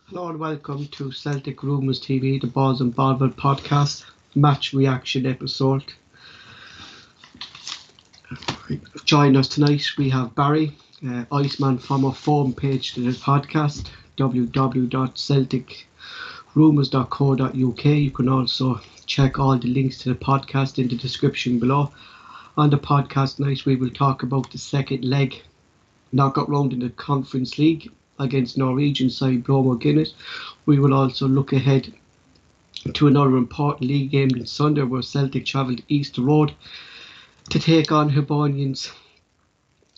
Hello and welcome to Celtic Rumours TV, the Balls and Ballville podcast match reaction episode. Join us tonight. We have Barry, Iceman from our forum page to the podcast, www.celticrumours.co.uk. You can also check all the links to the podcast in the description below. On the podcast tonight, we will talk about the second leg knockout round in the Conference League against Norwegian side Bromo Guinness. We will also look ahead to another important league game on Sunday where Celtic travel to Easter Road to take on Hibernians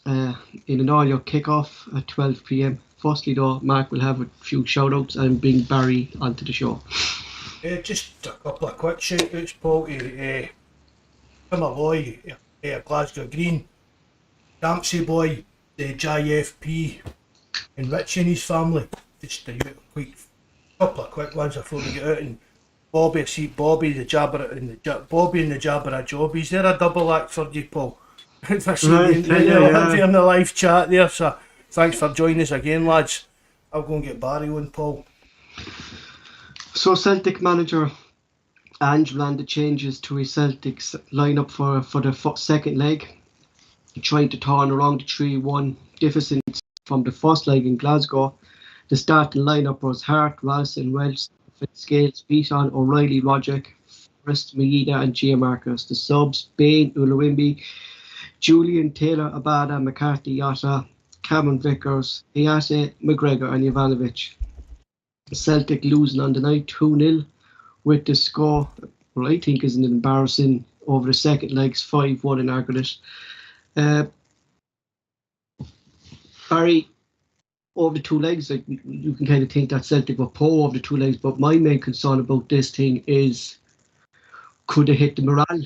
in an all-year kick-off at 12 p.m. Firstly though, Mark will have a few shout-outs and bring Barry onto the show. Just a couple of quick shout-outs, Paul, to Tim Boy, Glasgow Green, Dempsey Boy, the JFP, and Richie and his family. Just a couple of quick ones before we get out. And Bobby, I see Bobby the Jabber and the Bobby and the Jabber job. Is there a double act for you, Paul? I see you in the live chat there. So thanks for joining us again, lads. I'll go and get Barry on, Paul. So Celtic manager Ange landed changes to his Celtic's lineup for the second leg, trying to turn around the 3-1 deficit from the first leg in Glasgow. The starting lineup was Hart, Ralston, Welsh, Fitzgerald, Beaton, O'Reilly, Roderick, Forrest, Maeda and Giamarcus. The subs: Bain, Ulawimbi, Julian, Taylor, Abada, McCarthy, Yata, Cameron Vickers, Iase, McGregor and Ivanovic. Celtic losing on the night 2-0 with the score, well, I think is an embarrassing over the second legs, 5-1 in aggregate. Barry, over the two legs, like, you can kind of think that Celtic were poor over the two legs, but my main concern about this thing is, could it hit the morale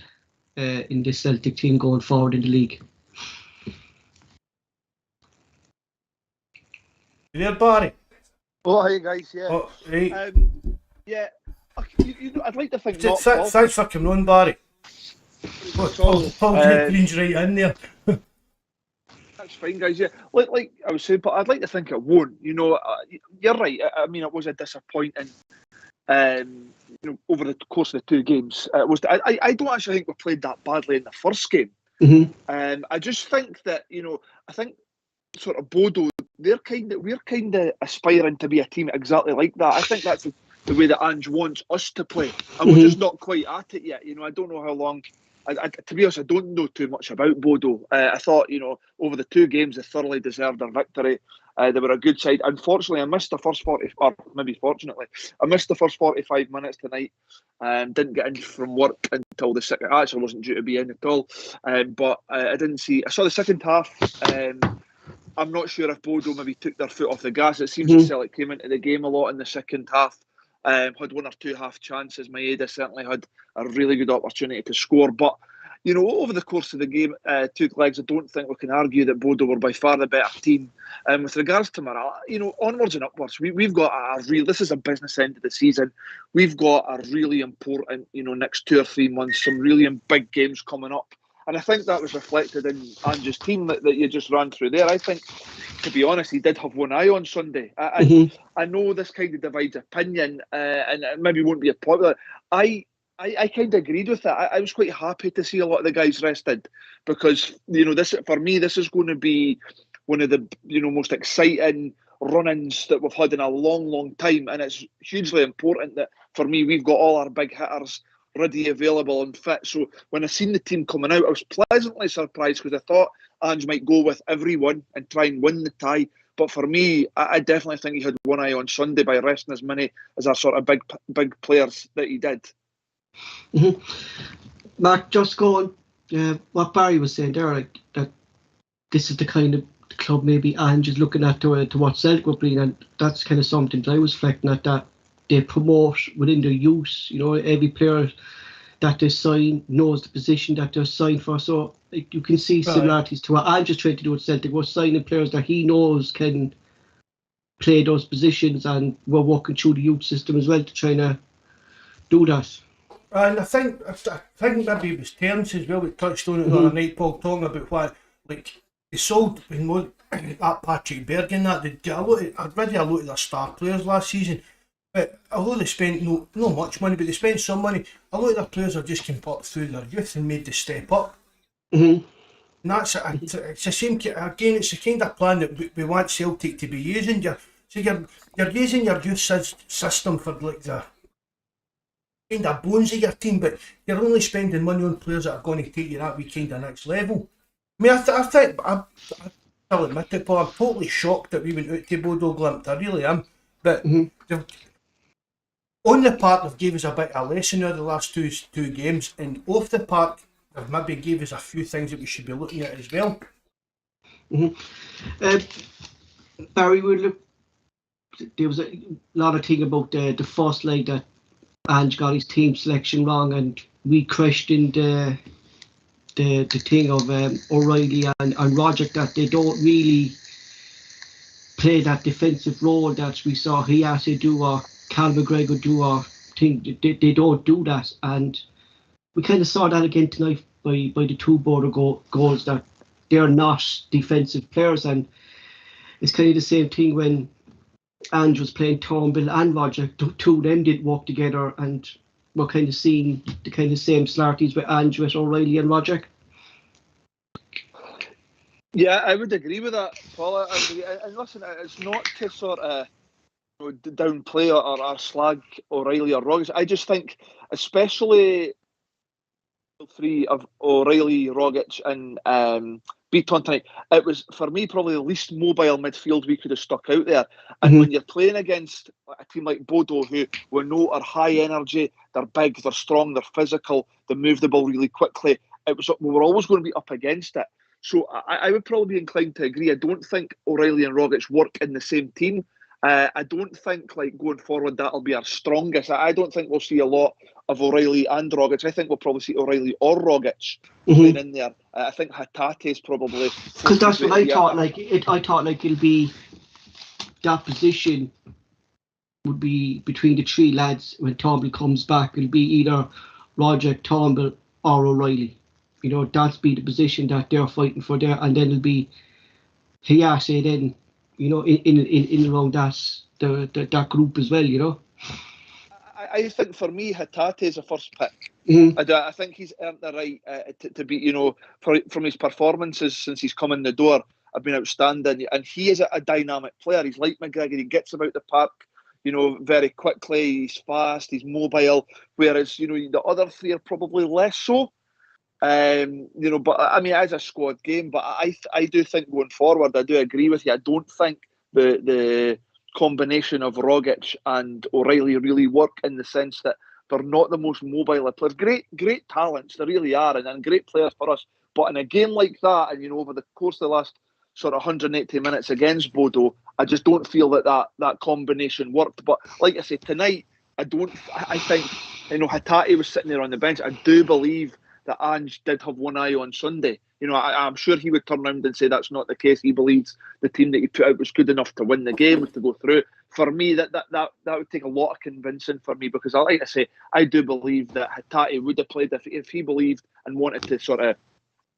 in this Celtic team going forward in the league? You there, Barry? Oh, hey guys, yeah. Oh, right. Yeah, I'd like to think Thanks for coming on, Barry. Paul Green's right in there. That's fine, guys. Yeah, like I was saying, but I'd like to think it won't. You're right. I mean, it was a disappointing. Over the course of the two games, it was. I don't actually think we played that badly in the first game. Mm-hmm. I just think that I think sort of Bodo, we're kind of aspiring to be a team exactly like that. I think that's the way that Ange wants us to play, and we're just not quite at it yet. I don't know how long. To be honest, I don't know too much about Bodo. I thought, over the two games, they thoroughly deserved their victory. They were a good side. Unfortunately, I missed the first 40, or maybe fortunately, I missed the first 45 minutes tonight. Didn't get in from work until the second. I actually wasn't due to be in at all. But I didn't see. I saw the second half. I'm not sure if Bodo maybe took their foot off the gas. It seems that Celtic came into the game a lot in the second half. Had one or two half chances. Maeda certainly had a really good opportunity to score. But, over the course of the game, two legs, I don't think we can argue that Bodo were by far the better team. With regards to morale, onwards and upwards, we've got this is a business end of the season. We've got a really important, next 2 or 3 months, some really big games coming up. And I think that was reflected in Ange's team that you just ran through there. I think, to be honest, he did have one eye on Sunday. I know this kind of divides opinion, and it maybe won't be a popular. I kind of agreed with that. I was quite happy to see a lot of the guys rested because, this for me, this is going to be one of the most exciting run-ins that we've had in a long, long time, and it's hugely important that for me we've got all our big hitters ready, available and fit. So when I seen the team coming out, I was pleasantly surprised because I thought Ange might go with everyone and try and win the tie. But for me, I definitely think he had one eye on Sunday by resting as many as our sort of big players that he did. Mm-hmm. Mark, just going what Barry was saying there, like that this is the kind of club maybe Ange is looking at to what Celtic will bring, and that's kind of something that I was reflecting at, that they promote within their youth. Every player that they sign knows the position that they're signed for. So you can see similarities to what Ange is trying to do at Celtic. We're signing players that he knows can play those positions, and we're working through the youth system as well to try to do that. And I think maybe it was Terence as well. We touched on it the other night, Paul, talking about what they sold. that Patrick Berg and that, they get I'd read a lot of their star players last season. But although they spent no much money, but they spent some money, a lot of their players have just come up through their youth and made the step up. Mm-hmm. And it's the same, again, it's the kind of plan that we want Celtic to be using. You're using your youth system for like the kind of bones of your team, but you're only spending money on players that are going to take you that wee kind of next level. I mean, I'll admit it, Paul, I'm totally shocked that we went out to Bodo Glimt. I really am. But on the park, they've gave us a bit of a lesson out of the last two games, and off the park, they've maybe gave us a few things that we should be looking at as well. Barry, there was a lot of thing about the first leg that Ange got his team selection wrong, and we questioned the thing of O'Reilly and Roger, that they don't really play that defensive role that we saw Hiase do or Cal McGregor do, or thing. They don't do that, and we kind of saw that again tonight by the two Bodo goals, that they're not defensive players. And it's kind of the same thing when Ange was playing Turnbull and Roger. Two of them didn't work together, and we're kind of seeing the kind of same slarties with Ange, with O'Reilly and Roger. Yeah, I would agree with that, Paul. I agree. And listen, it's not to sort of downplay or slag O'Reilly or Rogic. I just think, especially three of O'Reilly, Rogic and Beaton tonight, it was, for me, probably the least mobile midfield we could have stuck out there. And when you're playing against a team like Bodo, who we know are high energy, they're big, they're strong, they're physical, they move the ball really quickly, we were always going to be up against it. So I would probably be inclined to agree. I don't think O'Reilly and Rogic work in the same team. I don't think, like, going forward, that'll be our strongest. I don't think we'll see a lot of O'Reilly and Rogic. I think we'll probably see O'Reilly or Rogic playing in there. I think Hatate is probably... Because that's what I thought. I thought it'll be... That position would be between the three lads when Turnbull comes back. It'll be either Rogic, Turnbull or O'Reilly. You know, that's be the position that they're fighting for there. And then it'll be Hiase then, you know, in around that group as well, you know. I think for me, Hatate is a first pick. I think he's earned the right to be, you know, from his performances since he's come in the door, have been outstanding. And he is a dynamic player. He's like McGregor. He gets about the park, you know, very quickly. He's fast. He's mobile. Whereas, you know, the other three are probably less so. You know, but I mean, as a squad game, but I do think going forward, I do agree with you. I don't think the combination of Rogic and O'Reilly really work, in the sense that they're not the most mobile players. Great talents, they really are, and great players for us. But in a game like that, and you know, over the course of the last sort of 180 minutes against Bodo, I just don't feel that combination worked. But like I say, tonight, I think, you know, Hatate was sitting there on the bench. I do believe that Ange did have one eye on Sunday. You know, I'm sure he would turn around and say that's not the case. He believes the team that he put out was good enough to win the game, to go through. For me, that would take a lot of convincing for me, because like I say, I do believe that Hatate would have played if he believed and wanted to sort of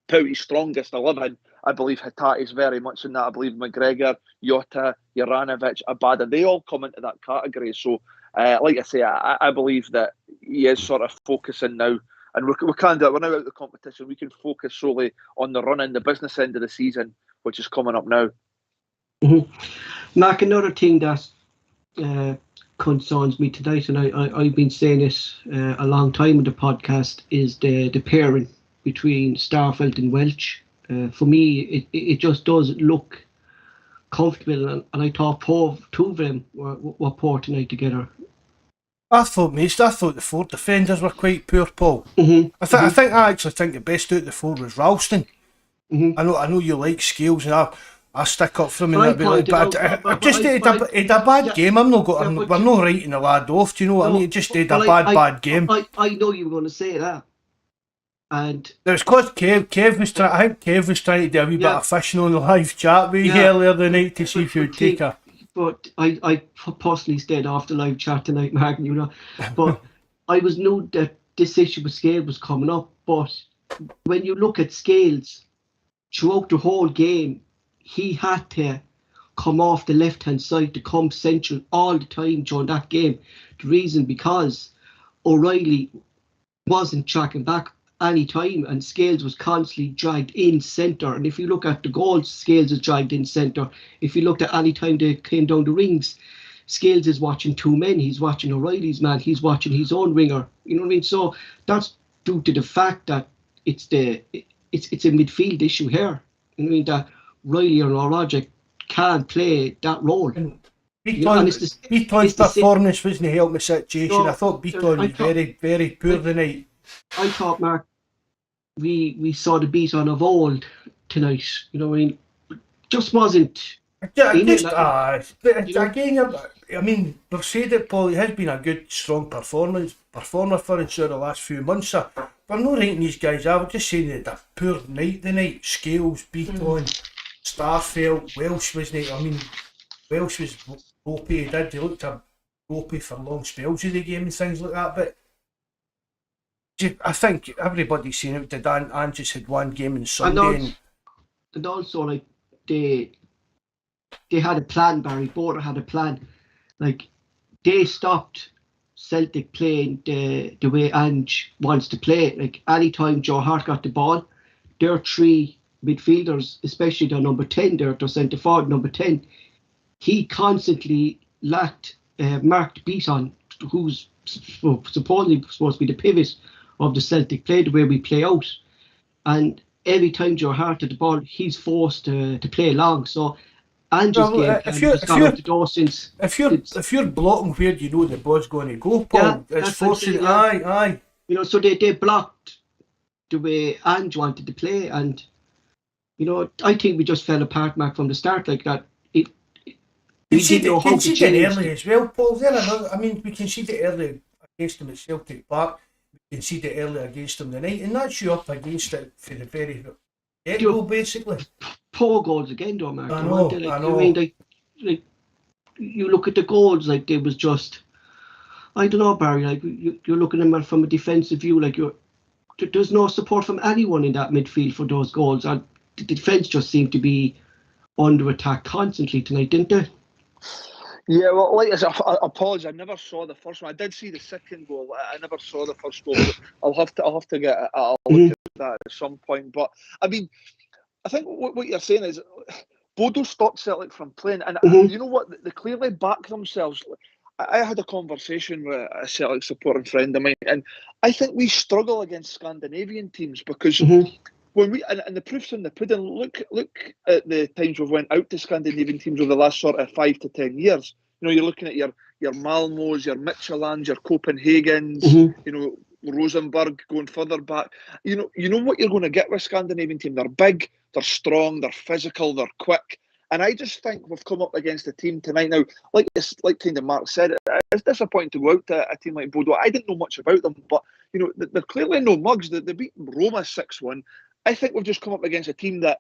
put out his strongest 11. I believe Hatate is very much in that. I believe McGregor, Jota, Juranovic, Abada, they all come into that category. So, like I say, I believe that he is sort of focusing now. And we can do it. We're now out of the competition. We can focus solely on the run-in, the business end of the season, which is coming up now. Mark, another thing that concerns me tonight, and I've been saying this a long time in the podcast, is the pairing between Starfelt and Welch. For me, it just doesn't look comfortable, and I thought two of them were poor tonight together. I thought the four defenders were quite poor, Paul. I actually think the best out of the four was Ralston. I know you like Scales, and I stick up for him in that bit, but he had a bad game. We're not writing the lad off. Do you know what I mean? He just had a bad game. I know you were going to say that, and it was because Kev was trying. I think Kev was trying to do a wee bit of fishing on the live chat with you earlier the night to see if you'd take her. But I personally stayed off the live chat tonight, Mark, you know. But I knew that this issue with Scales was coming up. But when you look at Scales, throughout the whole game, he had to come off the left-hand side to come central all the time during that game. The reason because O'Reilly wasn't tracking back any time, and Scales was constantly dragged in centre. And if you look at the goals, Scales is dragged in centre. If you looked at any time they came down the rings, Scales is watching two men. He's watching O'Reilly's man. He's watching his own winger. You know what I mean? So that's due to the fact that it's a midfield issue here. You know what I mean? That Riley or Roger can't play that role. Beaton's performance wasn't helping the situation. No, I thought Beaton was very, very poor tonight. I thought, Mark, we saw the Beaton of old tonight. You know what I mean? Just wasn't. Again, I mean, we've said it, Paul. He has been a good, strong performer for us the last few months. But I'm not rating these guys. I was just saying that they're poor night tonight. Scales, Beaton, Starfelt, Welsh wasn't it? I mean, Welsh was ropey. He looked ropey for long spells of the game and things like that. But I think everybody's seen it. Dan just had one game on Sunday, and also like they had a plan. Barry Bodo had a plan. Like they stopped Celtic playing the way Ange wants to play. Like anytime Joe Hart got the ball, their three midfielders, especially their number 10, their centre forward number 10, he constantly marked Beaton, who's supposedly supposed to be the pivot of the Celtic play, the way we play out. And every time Joe Hart had the ball, he's forced to play long. So Ange's game if you're blocking where you know the ball's going to go, Paul, it's forcing. Aye. You know, so they blocked the way Ange wanted to play, and you know, I think we just fell apart, Mark, from the start like that. We didn't know how to change early as well, Paul. I mean, we conceded early against them at Celtic Park. We conceded early against them tonight, and that's you up against it for the very get-go, basically. Poor goals again, though, Mark. I know. I mean, like you look at the goals, like they was just. I don't know, Barry. Like you're looking at them from a defensive view, like there's no support from anyone in that midfield for those goals, and the defence just seemed to be under attack constantly tonight, didn't they? Yeah, well, like I said, I apologise. I never saw the first one. I did see the second goal. I never saw the first goal. I'll have to get a look at that at some point. But I mean, I think what you're saying is Bodo stopped Celtic from playing, and you know what? They clearly back themselves. I had a conversation with a Celtic supporting friend of mine, and I think we struggle against Scandinavian teams because. When we and the proof's in the pudding. Look at the times we've went out to Scandinavian teams over the last sort of 5 to 10 years. You know, you're looking at your Malmos, your Midtjyllands, your Copenhagens, you know, Rosenborg going further back. You know what you're going to get with Scandinavian team. They're big, they're strong, they're physical, they're quick. And I just think we've come up against a team tonight now, like kind of Mark said, it's disappointing to go out to a team like Bodo. I didn't know much about them, but you know, they're clearly no mugs. They beat Roma 6-1. I think we've just come up against a team that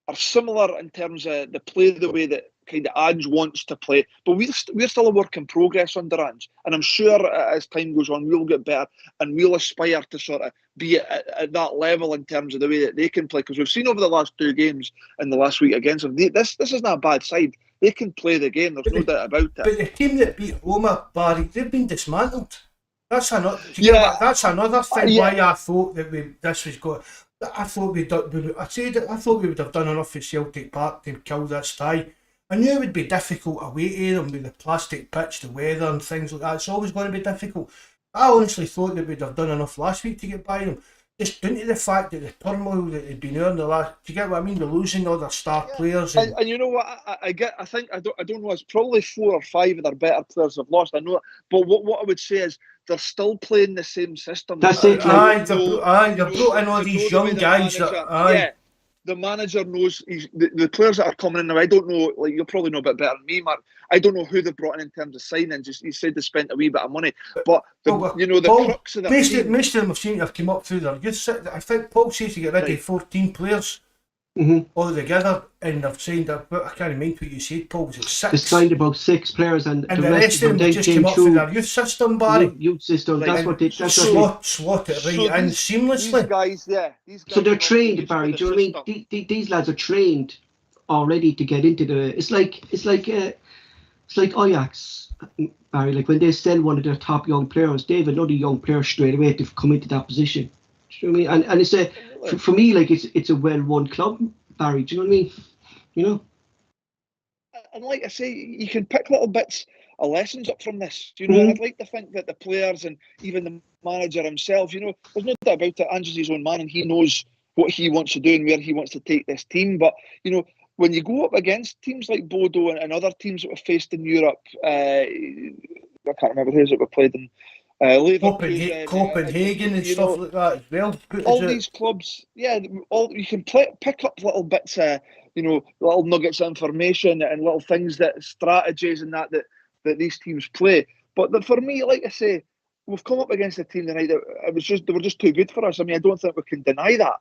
are similar in terms of the play, the way that kind of Ange wants to play. But we're still a work in progress under Ange. And I'm sure as time goes on, we'll get better and we'll aspire to sort of be at that level in terms of the way that they can play. Because we've seen over the last 2 games in the last week against them, this isn't a bad side. They can play the game. There's no doubt about it. But the team that beat Roma, Barry, they've been dismantled. That's another thing why I thought that this was good. I thought we would have done enough for Celtic Park to kill this tie. I knew it would be difficult away to them with the plastic pitch, the weather and things like that. It's always going to be difficult. I honestly thought that we'd have done enough last week to get by them. Just due to the fact that the turmoil that had been in the last, do you get what I mean? The losing all their star players. And you know what? I think I don't know. It's probably 4 or 5 of their better players have lost. I know, but what I would say is they're still playing the same system. That's it. They're brought in all these young guys. The manager knows the players that are coming in now. I don't know. Like you'll probably know a bit better than me, Mark. I don't know who they've brought in terms of signings. Just you said they spent a wee bit of money, but the crux of most of them have seen have come up through their youth. I think Paul says to get rid of 14 players all together, and they've signed. I can't remember what you said, Paul. Was it 6? They signed about 6 players, and the rest of them just came up through their youth system, Barry. Youth system. That's what they slot it right in seamlessly. These guys, so they're trained, Barry. Do you know what I mean? These lads are trained already to get into the. It's like Ajax, Barry. Like when they sell one of their top young players, they have another young player straight away to come into that position. Do you know what I mean? And it's for me, like it's a well-run club, Barry. Do you know what I mean? You know. And like I say, you can pick little bits of lessons up from this. And I'd like to think that the players and even the manager himself, there's no doubt about it. Andrew's his own man, and he knows what he wants to do and where he wants to take this team. But when you go up against teams like Bodo and other teams that we've faced in Europe, I can't remember who's that we played in. Copenhagen and stuff like that as well. All these clubs, you can pick up little bits, little nuggets of information and little things, that strategies and that these teams play. But for me, like I say, we've come up against a team tonight that they were just too good for us. I mean, I don't think we can deny that.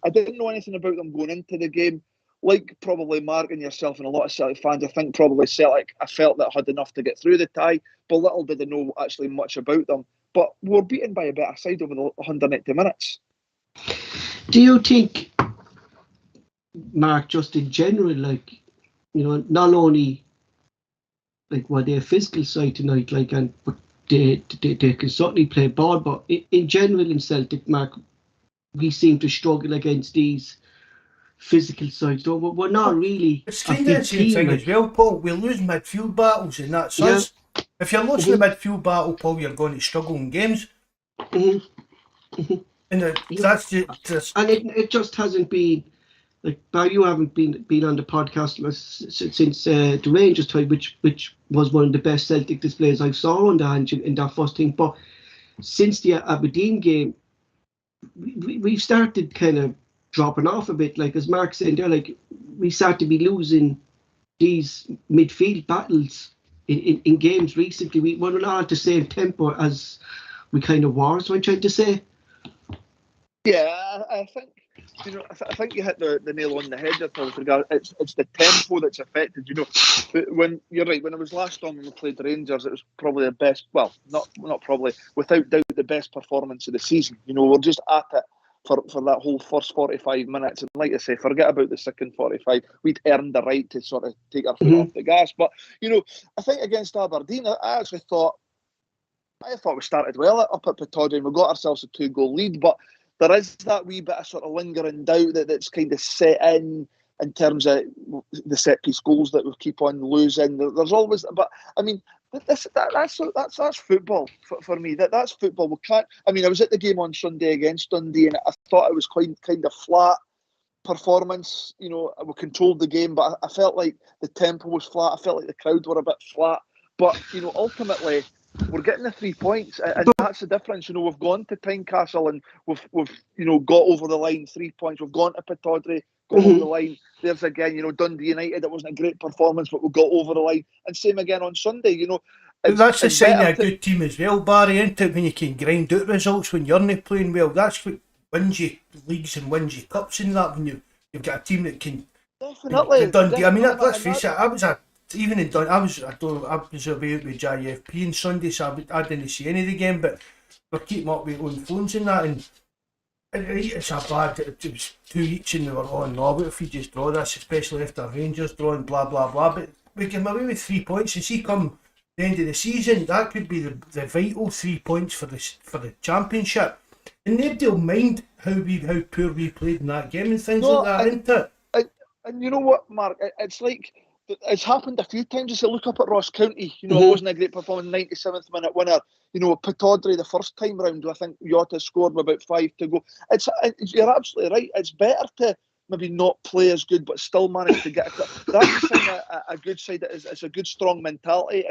I didn't know anything about them going into the game. Like probably Mark and yourself and a lot of Celtic fans, I think probably Celtic, I felt that had enough to get through the tie, but little did I know actually much about them. But we were beaten by a better side over the 180 minutes. Do you think, Mark, just in general, like, not only like were they a physical side tonight, like, but they can certainly play ball, but in general in Celtic, Mark, we seem to struggle against these physical sides. So we're not really. It's kind of the same thing as well, Paul. We lose midfield battles, and that's us. If you're losing the midfield battle, Paul, you're going to struggle in games. And that's just. And it just hasn't been. Like, Barry, you haven't been on the podcast since the Rangers time, which was one of the best Celtic displays I saw on the Ange in that first thing. But since the Aberdeen game, we've started kind of dropping off a bit. Like, as Mark said there, like, we start to be losing these midfield battles in games recently. We're not at the same tempo as we kind of were, so I'm trying to say. Yeah, I think I think you hit the nail on the head there, Paul, with regard. It's the tempo that's affected. When you're right, when I was last on when we played the Rangers, it was probably the best. Well, not probably, without doubt, the best performance of the season. We're just at it for that whole first 45 minutes. And like I say, forget about the second 45. We'd earned the right to sort of take our foot off the gas. But I think against Aberdeen, I thought we started well up at Pittodrie and we got ourselves a 2-goal lead, but there is that wee bit of sort of lingering doubt that's kind of set in terms of the set piece goals that we keep on losing. There's always, but I mean, that's football for me. That's football. We can't. I mean, I was at the game on Sunday against Dundee, and I thought it was kind of flat performance. We controlled the game, but I felt like the tempo was flat. I felt like the crowd were a bit flat. But ultimately, we're getting the 3 points, and that's the difference. We've gone to Tynecastle and we've got over the line, 3 points. We've gone to Pittodrie, got over the line. There's again, Dundee United. It wasn't a great performance, but we got over the line. And same again on Sunday. That's the sign of a good team as well, Barry, isn't it? When you can grind out results when you're not playing well, that's what wins you leagues and wins you cups and that. When you've got a team that can. Definitely. Dundee. I mean, let's face it. Even in Dundee, I was away with JFP on Sunday, so I didn't see any of the game, but we're keeping up with on phones and that, and it's a bad. It was 2 each, and they were on. No, what if we just draw this, especially after Rangers drawing, blah blah blah. But we came away with 3 points, and see, come the end of the season, that could be the vital 3 points for the championship, and nobody will mind how poor we played in that game and things like that, isn't it? And you know what, Mark? It's like. It's happened a few times. Just look up at Ross County. It wasn't a great performance. 97th minute winner. Pittodrie the first time round, I think Jota scored with about 5 to go. You're absolutely right. It's better to maybe not play as good, but still manage to get it. That's a sign a good side. It's a good, strong mentality.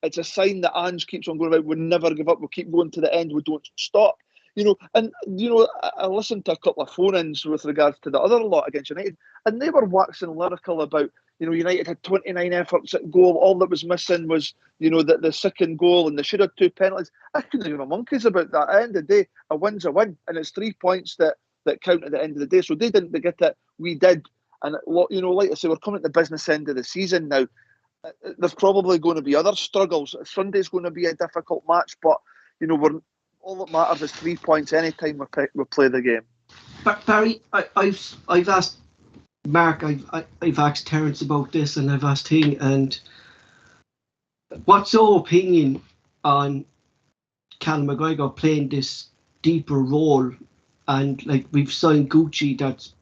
It's a sign that Ange keeps on going about. We'll never give up. We'll keep going to the end. We don't stop. I listened to a couple of phone-ins with regards to the other lot against United, and they were waxing lyrical about. United had 29 efforts at goal. All that was missing was, the second goal, and they should have 2 penalties. I couldn't give a monkeys about that. At the end of the day, a win's a win, and it's 3 points that count at the end of the day. So they didn't get it, we did. And, like I say, we're coming at the business end of the season now. There's probably going to be other struggles. Sunday's going to be a difficult match, but, all that matters is 3 points any time we play the game. But Barry, I've asked Mark, I've asked Terence about this, and I've asked him, and what's your opinion on Callum McGregor playing this deeper role? And like we've signed Gucci, that's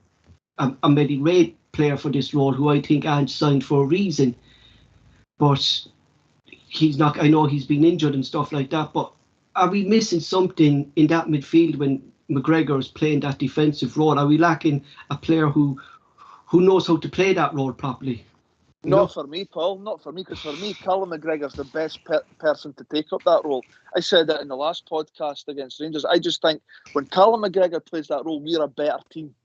a medi-rate player for this role, who I think Ange signed for a reason, but he's not. I know he's been injured and stuff like that, but are we missing something in that midfield when McGregor is playing that defensive role? Are we lacking a player who knows how to play that role properly? Not for me, Paul. Not for me, because for me, Callum McGregor's the best person to take up that role. I said that in the last podcast against Rangers. I just think when Callum McGregor plays that role, we're a better team.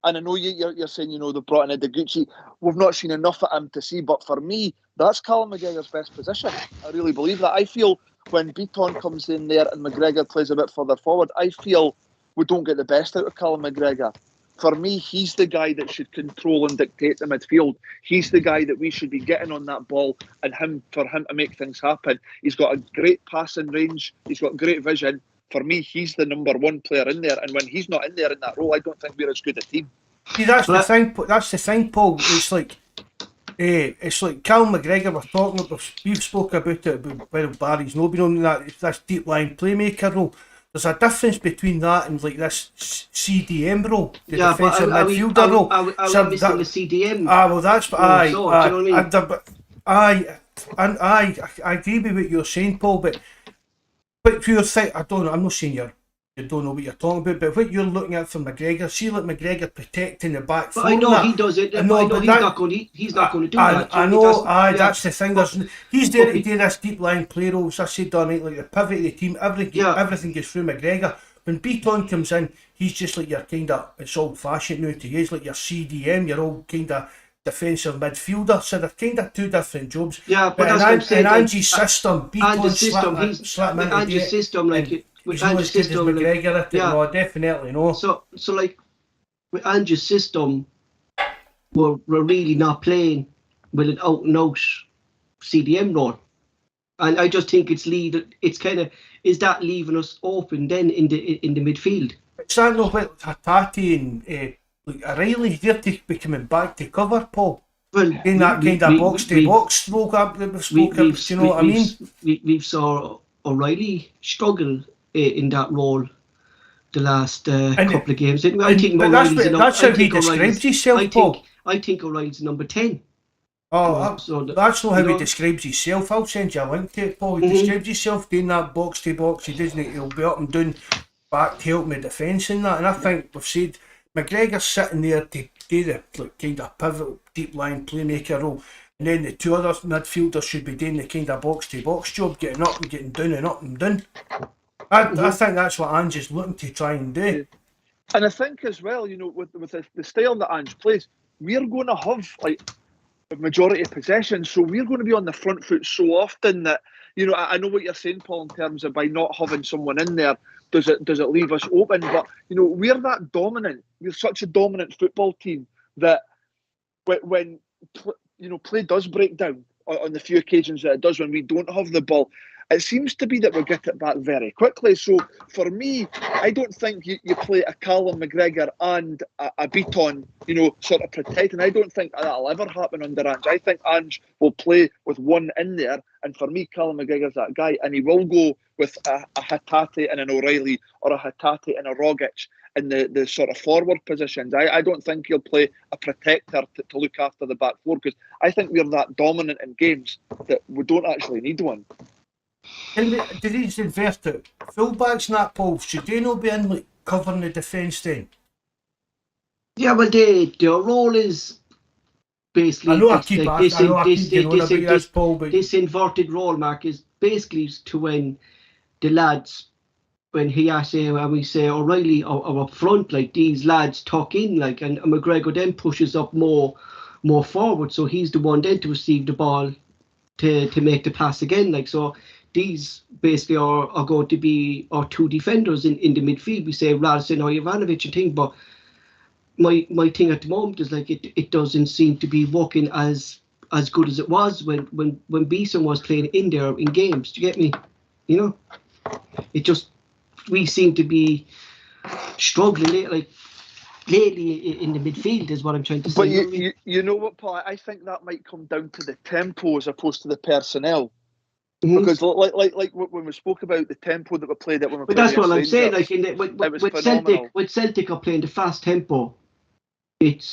And I know you're saying, they've brought in Gucci. We've not seen enough of him to see, but for me, that's Callum McGregor's best position. I really believe that. I feel when Beaton comes in there and McGregor plays a bit further forward, I feel we don't get the best out of Callum McGregor. For me, he's the guy that should control and dictate the midfield. He's the guy that we should be getting on that ball and for him to make things happen. He's got a great passing range. He's got great vision. For me, he's the number one player in there, and when he's not in there in that role, I don't think we're as good a team. See, that's the thing. That's the thing, Paul. It's like Callum McGregor. We're talking. We've spoken about it. Well, Barry's not been on that. This deep line playmaker role. There's a difference between that and like this CDM role, the defensive midfielder role. Are we missing the CDM? Well, that's do you know what I mean? I agree with what you're saying, Paul. But you're saying, I don't know. I'm not saying you don't know what you're talking about, but what you're looking at for McGregor, see, like McGregor protecting the back four. I know he does it. He's not going to do that. I know. That's the thing. He's there to do this deep line play role. As I said, like the pivot of the team. Everything goes through McGregor. When Beaton comes in, he's just like your kind of, it's old fashioned now to use, like your CDM, your old kind of defensive midfielder. So they're kind of two different jobs. Yeah, but that's what I'm saying. In Angie's system, Beaton slap him into Angie's system, like. He's not as good as McGregor at it. No, definitely no. So like with Ange's system, we're really not playing with an out and out CDM role, and I just think is that leaving us open then in the midfield? It's not no what Hatate and O'Reilly, they're to be coming back to cover, Paul. Well, in that kind of box to box stroke up that we've spoken about, you know what I mean? We've saw O'Reilly struggle in that role the last couple of games. I think that's how he describes himself, Paul. I think O'Reilly's number 10. That's not how he describes himself. I'll send you a link to it, Paul. He describes himself doing that box to box. He'll be up and down back to help with defence and that. And I think we've said McGregor's sitting there to do the kind of pivotal deep line playmaker role. And then the two other midfielders should be doing the kind of box to box job, getting up and getting down and up and down. I think that's what Ange is looking to try and do. And I think as well, with the style that Ange plays, we're going to have like a majority of possession, so we're going to be on the front foot so often that I know what you're saying, Paul, in terms of by not having someone in there, does it leave us open? But we're that dominant. We're such a dominant football team that when play does break down on the few occasions that it does when we don't have the ball, it seems to be that we get it back very quickly. So for me, I don't think you play a Callum McGregor and a Beaton, sort of protecting. I don't think that'll ever happen under Ange. I think Ange will play with one in there. And for me, Callum McGregor's that guy. And he will go with a Hatate and an O'Reilly or a Hatate and a Rogic in the sort of forward positions. I don't think he'll play a protector to look after the back four, because I think we're that dominant in games that we don't actually need one. Did he invest it? Fullbacks in that, Paul, should they not be in covering the defence then? Yeah, well, their role is basically this inverted role, Mark, is basically to when the lads, when we say O'Reilly or up front, like these lads tuck in, and McGregor then pushes up more forward, so he's the one then to receive the ball to make the pass again, so. These basically are going to be our two defenders in the midfield. We say Radisson or Ivanovic and thing, but my thing at the moment is it doesn't seem to be working as good as it was when Beeson was playing in there in games. Do you get me? It just, we seem to be struggling. lately in the midfield is what I'm trying to say. But You know what I mean? you know what, Paul? I think that might come down to the tempo as opposed to the personnel. Mhm. Because like when we spoke about the tempo that we played at when we But played that's what I'm against saying. Rangers, Like it was with phenomenal. Celtic are playing the fast tempo. It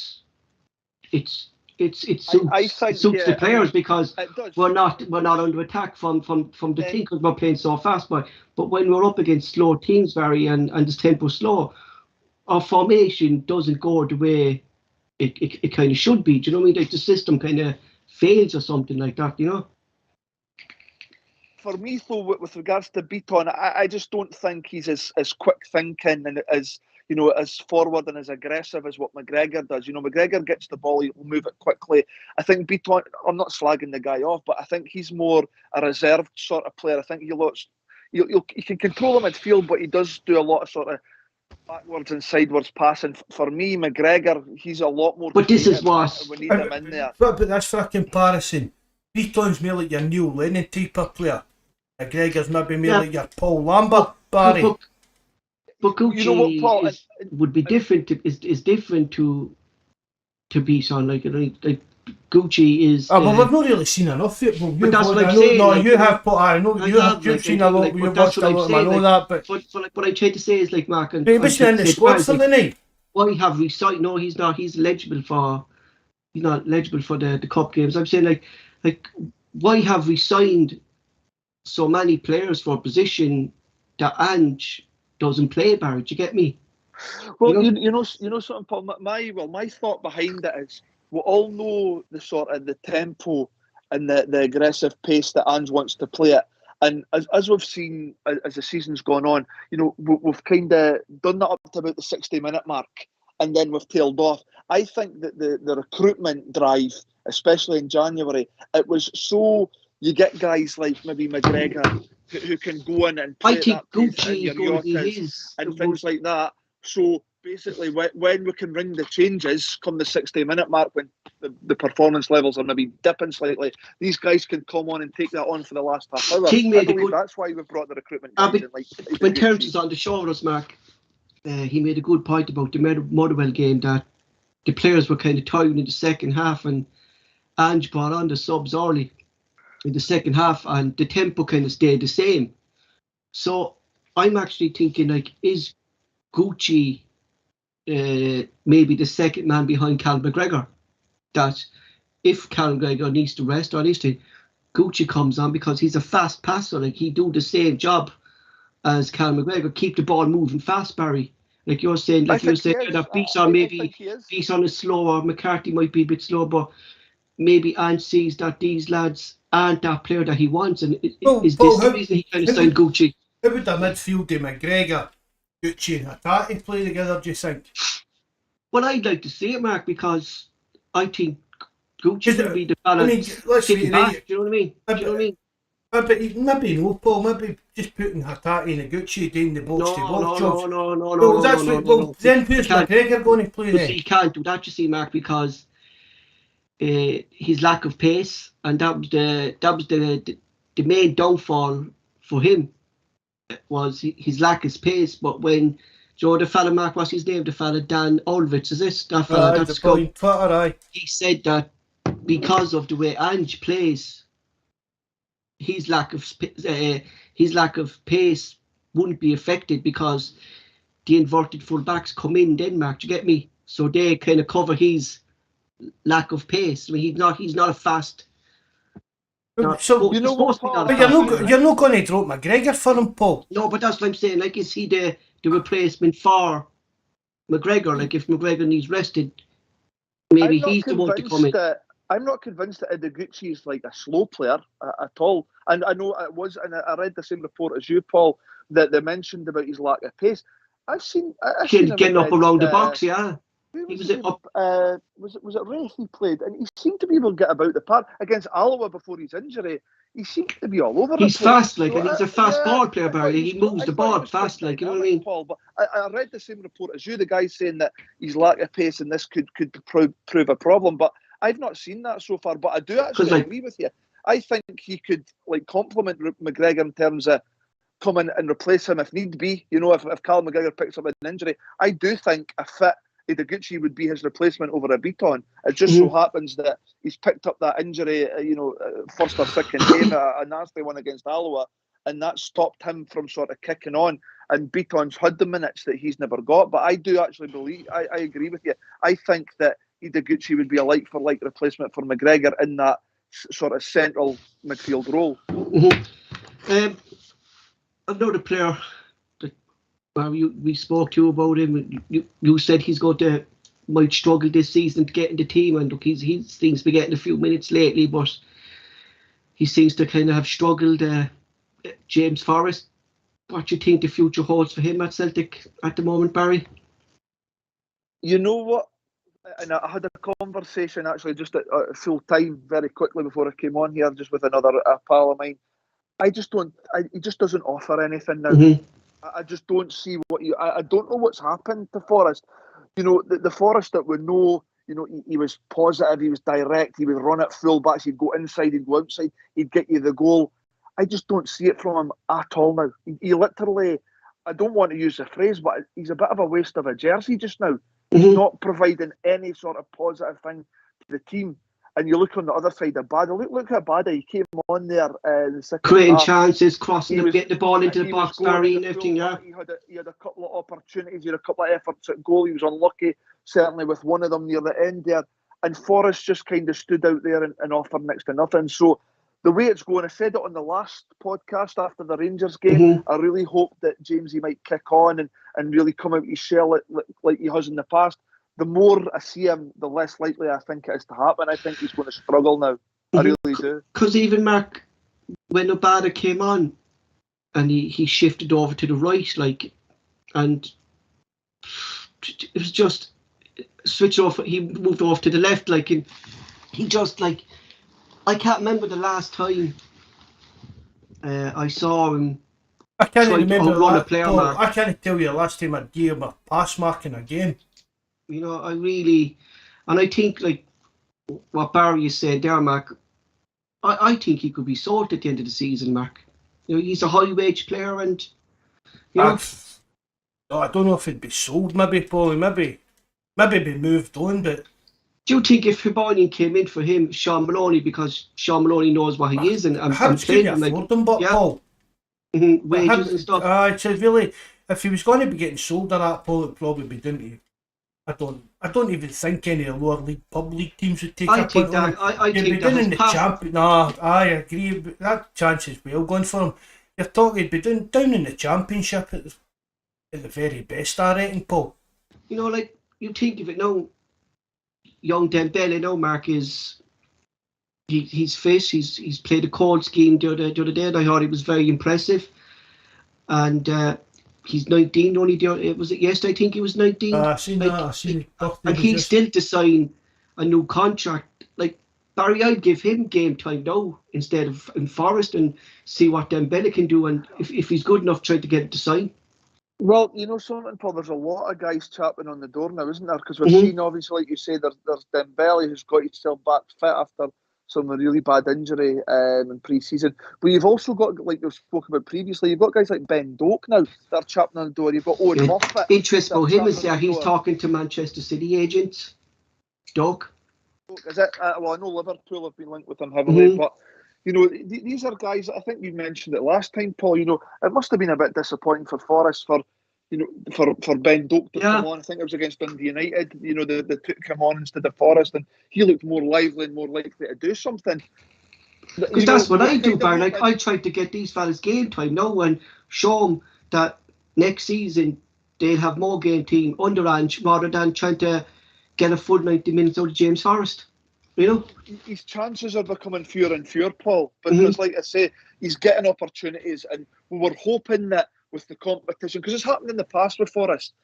suits I think, suits the players because it does. we're not under attack from the team because we're playing so fast. But when we're up against slow teams, and this tempo slow, our formation doesn't go the way it kind of should be. Do you know what I mean? Like the system kind of fails or something like that. You know. For me, though, with regards to Beaton, I just don't think he's as quick thinking and as as forward and as aggressive as what McGregor does. McGregor gets the ball, he'll move it quickly. I think Beaton, I'm not slagging the guy off, but I think he's more a reserved sort of player. I think he can control the midfield, but he does do a lot of sort of backwards and sidewards passing. For me, McGregor, he's a lot more. But this is what we need him in there. But that's for a comparison. Beaton's more like your Neil Lennon type of player. McGregor's maybe more like your Paul Lambert, Barry. But Gucci You know what, Paul? would be different. Is different to Beaton. Like Gucci is. Well, we've not really seen enough of it. Well, but that's what I'm saying. No, like, you have. But I know you've seen a lot. Like, You've watched a lot. I know that. But what I'm trying to say is like Mark and. He was in the squad for the night. Why have we signed? No, he's not. He's eligible for. He's not eligible for the cup games. I'm saying like why have we signed so many players for a position that Ange doesn't play, Barry? Do you get me? Well, you know something, Paul. My thought behind it is we all know the sort of the tempo and the aggressive pace that Ange wants to play it. And as we've seen as the season's gone on, we've kind of done that up to about the 60-minute mark, and then we've tailed off. I think that the recruitment drive, especially in January, it was so you get guys like maybe McGregor who can go in and play I think that pace Gucci in is your going to be Yotas his and things like that. So basically, when we can ring the changes come the 60-minute mark, when the performance levels are maybe dipping slightly, these guys can come on and take that on for the last half hour. I believe that's why we've brought the recruitment guys in. When Terence was on the show with us, Mark, he made a good point about the Motherwell game, that the players were kind of tired in the second half, and Ange brought on the subs early in the second half, and the tempo kind of stayed the same. So I'm actually thinking, like, is Gucci maybe the second man behind Cal McGregor? That if Cal McGregor needs to rest or needs to, Gucci comes on because he's a fast passer. Like, he do the same job as Cal McGregor, keep the ball moving fast, Barry. Like you're saying, that Beaton is slower, McCarthy might be a bit slow, but maybe Ange sees that these lads aren't that player that he wants, and is this the reason he kind of signed Gucci? How would the midfield of McGregor, Gucci and Hatate play together, do you think? Well, I'd like to see it, Mark, because I think Gucci will be the fella sitting back. Do you know what I mean? Do you know what I mean? Maybe no, Paul. Maybe just putting Hatate and Gucci doing the box to box jobs. No. Then who's McGregor going to play then? He can't do that, you see, Mark, because his lack of pace, and that was the main downfall for him, was his lack of pace. But when the fella, Mark, what's his name? The fella Dan Olvitz, is this? That fella, that's good. He said that because of the way Ange plays, his lack of pace wouldn't be affected because the inverted fullbacks come in Denmark. Do you get me? So they kind of cover his lack of pace. I mean, he's not a fast. So you know what, Paul? But you're not going to drop McGregor for him, Paul. No, but that's what I'm saying. Like, is he the replacement for McGregor? Like, if McGregor needs rested, maybe he's the one to come in. I'm not convinced that Ideguchi is like a slow player at all. And I know it was, and I read the same report as you, Paul, that they mentioned about his lack of pace. I've seen him getting up around the box, yeah. Was it Ray he played, and he seemed to be able to get about the park against Alloa before his injury. He seemed to be all over. He's fast, like, and he's a fast ball player, Barry. He moves the ball fast, like, you know what I mean? Paul, but I read the same report as you. The guy saying that his lack of pace and this could prove a problem, but I've not seen that so far. But I do actually agree with you. I think he could complement McGregor in terms of come in and replace him if need be. If Cal McGregor picks up an injury, I do think a fit Ideguchi would be his replacement over a Beaton. It just so happens that he's picked up that injury, first or second game, a nasty one against Alloa, and that stopped him from sort of kicking on. And Beaton's had the minutes that he's never got. But I do actually believe, I agree with you. I think that Ideguchi would be a like-for-like replacement for McGregor in that sort of central midfield role. Another player that we spoke to you about him. You said he's might struggle this season to get in the team, and look, he seems to be getting a few minutes lately, but he seems to kind of have struggled. James Forrest, what do you think the future holds for him at Celtic at the moment, Barry? You know what? And I had a conversation actually just at full time very quickly before I came on here, just with another pal of mine. He just doesn't offer anything now. I just don't see I don't know what's happened to Forrest. The Forrest that we know, he was positive, he was direct, he would run at full backs, he'd go inside, he'd go outside, he'd get you the goal. I just don't see it from him at all now. He literally, I don't want to use the phrase, but he's a bit of a waste of a jersey just now. He's not providing any sort of positive thing to the team. And you look on the other side of Bodo. Look at Bodo. He came on there the second creating half. Chances, crossing and getting the ball into the box, Barry, and everything. Yeah, he had a couple of opportunities. He had a couple of efforts at goal. He was unlucky, certainly with one of them near the end there. And Forrest just kind of stood out there and offered next to nothing. So the way it's going, I said it on the last podcast after the Rangers game. I really hope that Jamesy might kick on and really come out his shell like he has in the past. The more I see him, the less likely I think it is to happen. I think he's going to struggle now. I really do. Because even Mark, when Obada came on and he shifted over to the right, and it was just switched off. He moved off to the left, and he just I can't remember the last time I saw him. I can't remember a player. Mark. I can't tell you the last time I gave him a pass mark in a game. I think what Barry said there, Mark, I think he could be sold at the end of the season, Mark. He's a high wage player, and I don't know if he'd be sold, maybe, Paulie, maybe be moved on, but do you think if Hibs came in for him, Sean Maloney, because Sean Maloney knows what he is and playing him afford them, but Paul, wages and stuff. So really, if he was going to be getting sold at that, Paul, it'd probably be down to. I don't even think any of the lower league pub league teams would take up on him. I think that in the champion. No, I agree. But that chance is well gone for him. You're talking he'd be down in the championship at the very best, I reckon, Paul. You think of it now. Young Dembele now, Mark, is he's fit. He's played a cold scheme the other day, and I thought he was very impressive. And he's 19 only. Was it yesterday? I think he was 19. I seen that. And he's still to sign a new contract. Barry, I'd give him game time now instead of in Forest and see what Dembele can do. And if he's good enough, try to get it to sign. Well, something, Paul, there's a lot of guys chapping on the door now, isn't there? Because we're seeing, obviously, like you say, there's Dembele who's got himself back fit after some really bad injury in pre-season. But you've also got, like we've spoken about previously, you've got guys like Ben Doak now that are chapping on the door. You've got Owen Moffat. Interest for him is he's talking to Manchester City agents. Doak. Is it? Well, I know Liverpool have been linked with him heavily, but these are guys. I think you mentioned it last time, Paul. It must have been a bit disappointing for Forest for Ben Doak to come on. I think it was against Dundee United. They took him on instead of Forest, and he looked more lively and more likely to do something. Because that's what I do, Barry. I try to get these fellas game time now and show them that next season they'll have more game team under Ange rather than trying to get a full 90 minutes out of James Forrest. His chances are becoming fewer and fewer, Paul, because like I say, he's getting opportunities, and we were hoping that with the competition, because it's happened in the past with Forrest.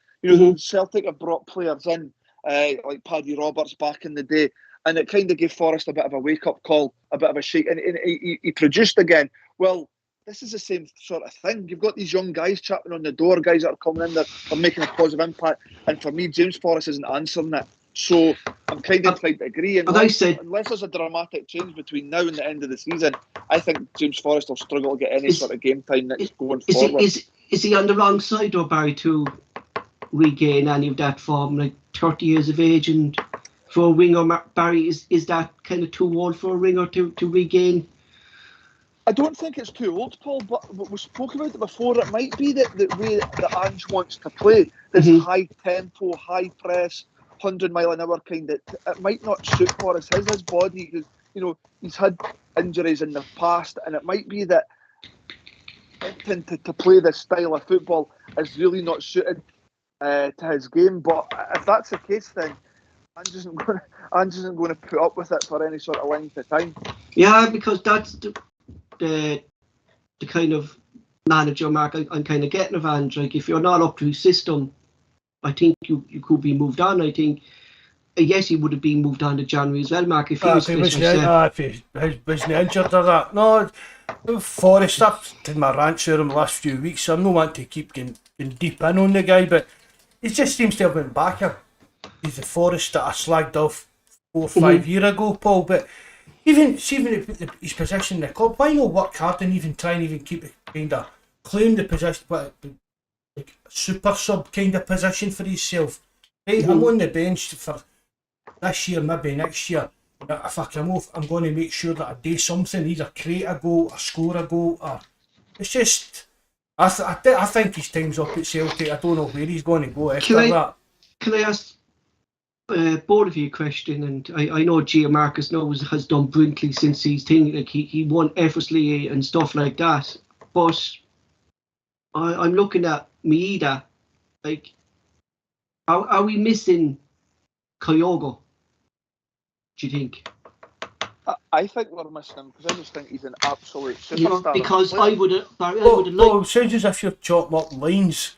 Celtic have brought players in, like Paddy Roberts back in the day, and it kind of gave Forrest a bit of a wake-up call, a bit of a shake, and he produced again. Well, this is the same sort of thing. You've got these young guys chapping on the door, guys that are coming in that are making a positive impact, and for me, James Forrest isn't answering it. So I'm kind of inclined to agree. Unless there's a dramatic change between now and the end of the season, I think James Forrest will struggle to get any sort of game time going forward. Is he on the wrong side, though, Barry, to regain any of that form, like 30 years of age, and for a winger, Barry, is that kind of too old for a winger to regain? I don't think it's too old, Paul, but we spoke about it before. It might be that the way that Ange wants to play, this high tempo, high press, 100-mile-an-hour kind of, it might not suit Boris. His body, you know, he's had injuries in the past, and it might be that to play this style of football is really not suited to his game. But if that's the case, then Ange isn't going to put up with it for any sort of length of time. Yeah, because that's the kind of manager, Mark, I'm kind of getting of Ange. Like, if you're not up to his system, I think you could be moved on. I think, yes, he would have been moved on to January as well, Mark, if he was fit. If he wasn't injured or that. No, Forrest, I've did my rants over him the last few weeks, so I'm not wanting to keep getting deep in on the guy, but he just seems to have been back here. He's the Forrest that I slagged off 4 or 5 years ago, Paul, but even his position in the club, why not work hard and even try and even keep it kind of claim the position, but like a super sub kind of position for himself. Right, I'm on the bench for this year, maybe next year. If I come off, I'm going to make sure that I do something, either create a goal or score a goal. Or it's just, I think his time's up at Celtic. I don't know where he's going to go after that. Can I ask both of you a question? And I know Gianmarcus knows has done brilliantly since he's thinking, like he won effortlessly and stuff like that. But I'm looking at Maeda, like, are we missing Kyogo? Do you think? I think we're missing him because I just think he's an absolute superstar. Because I would have liked. Well, it sounds as if you're chopping up lines.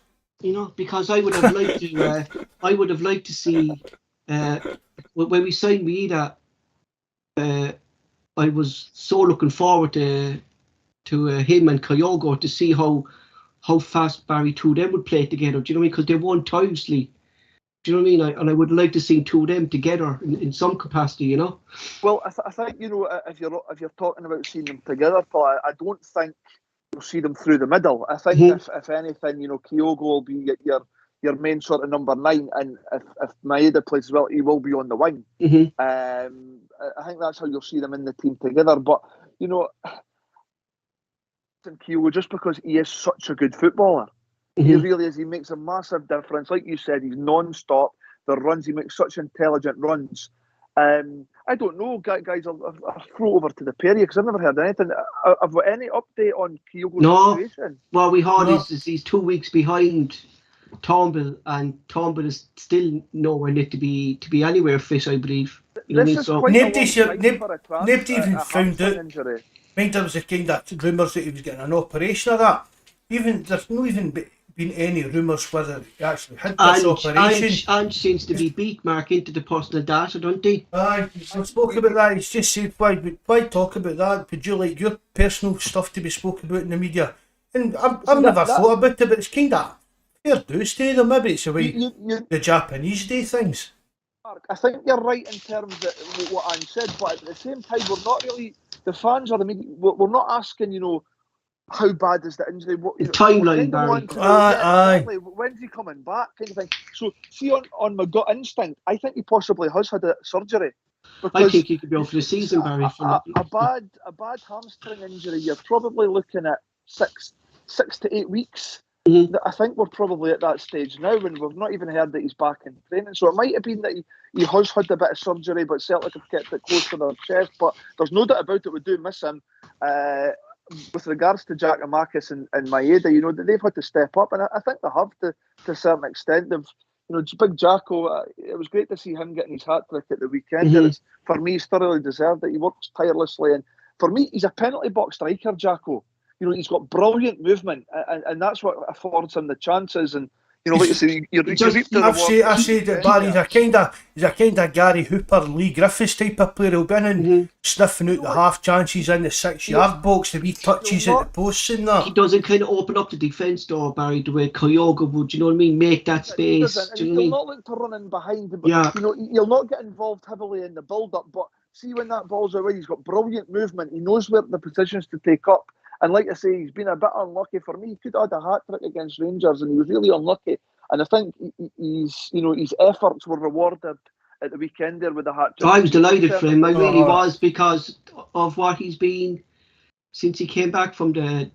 Because I would have liked to. I would have liked to see when we signed Maeda. I was so looking forward to him and Kyogo to see how fast Barry two of them would play together. Do you know what I mean? Because they won tirelessly. Do you know what I mean? And I would like to see two of them together in some capacity, Well, I think, if you're talking about seeing them together, Paul, I don't think you'll see them through the middle. I think if anything, Kyogo will be your main sort of number 9, and if Maeda plays as well, he will be on the wing. I think that's how you'll see them in the team together. But Kyogo, just because he is such a good footballer. He really is. He makes a massive difference. Like you said, he's non-stop. The runs, he makes such intelligent runs. I don't know, guys. I'll throw over to the pair because I've never heard anything. Have got any update on Kyogo's situation? Well, we heard he's 2 weeks behind Turnbull, and Turnbull is still nowhere near to be anywhere fit, I believe. Nobody even found out. I think there was a kind of rumours that he was getting an operation of that. There's not even been any rumours whether he actually had this operation. Ange seems to be beat Mark into the personal data, don't he? Aye, I spoke about that. He's just said, why talk about that? Would you like your personal stuff to be spoken about in the media? And I've never thought about it, but it's kind of fair dues to them. Maybe it's the way the Japanese do things. Mark, I think you're right in terms of what Ange said, but at the same time, we're not really, the fans or the media, we're not asking, how bad is the injury? The timeline, Barry. Exactly. When's he coming back? Kind of thing. So, see, on my gut instinct, I think he possibly has had a surgery. I think he could be off for the season, Barry. A bad hamstring injury, you're probably looking at 6 to 8 weeks. I think we're probably at that stage now when we've not even heard that he's back in training. So it might have been that he has had a bit of surgery, but Celtic have kept it close to their chest. But there's no doubt about it, we do miss him. With regards to Giakoumakis and Maeda, they've had to step up, and I think they have to a certain extent. They've, big Jacko, it was great to see him getting his hat-trick at the weekend. For me, he's thoroughly deserved it. He works tirelessly, and for me, he's a penalty box striker, Jacko. He's got brilliant movement, and that's what affords him the chances. And like you say, I've said that Barry, he's a kind of Gary Hooper, Lee Griffiths type of player. He'll be in sniffing out the half chances in the 6-yard box, the wee touches at the posts and that. He doesn't kind of open up the defence door, Barry, the way Kyogo would. You know what I mean? Make that space. He'll not look to run in behind, but he'll not get involved heavily in the build-up. But see, when that ball's away, he's got brilliant movement. He knows where the positions to take up. And like I say, he's been a bit unlucky for me. He could have had a hat-trick against Rangers, and he was really unlucky. And I think his efforts were rewarded at the weekend there with the hat trick. I was delighted for him. I really Oh. was, because of what he's been since he came back from the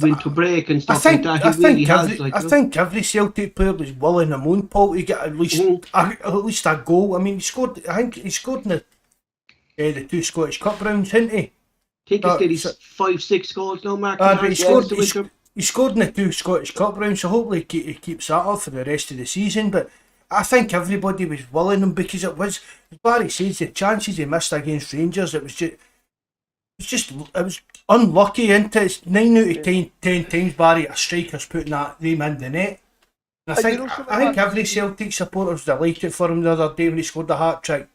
winter break and stuff like that. He really has. I think every Celtic player was willing and moan, Paul, to get at least a goal. I mean, he scored. I think he scored in the 2 Scottish Cup rounds, didn't he? I think he's 5-6 goals now, Mark. But he scored in the 2 Scottish Cup rounds, so hopefully he keeps that up for the rest of the season. But I think everybody was willing him, because it was, as Barry says, the chances he missed against Rangers, it was unlucky, isn't it? It's 9 out of 10 times, Barry, a striker's putting them in the net. And I think every Celtic supporter was delighted for him the other day when he scored the hat trick.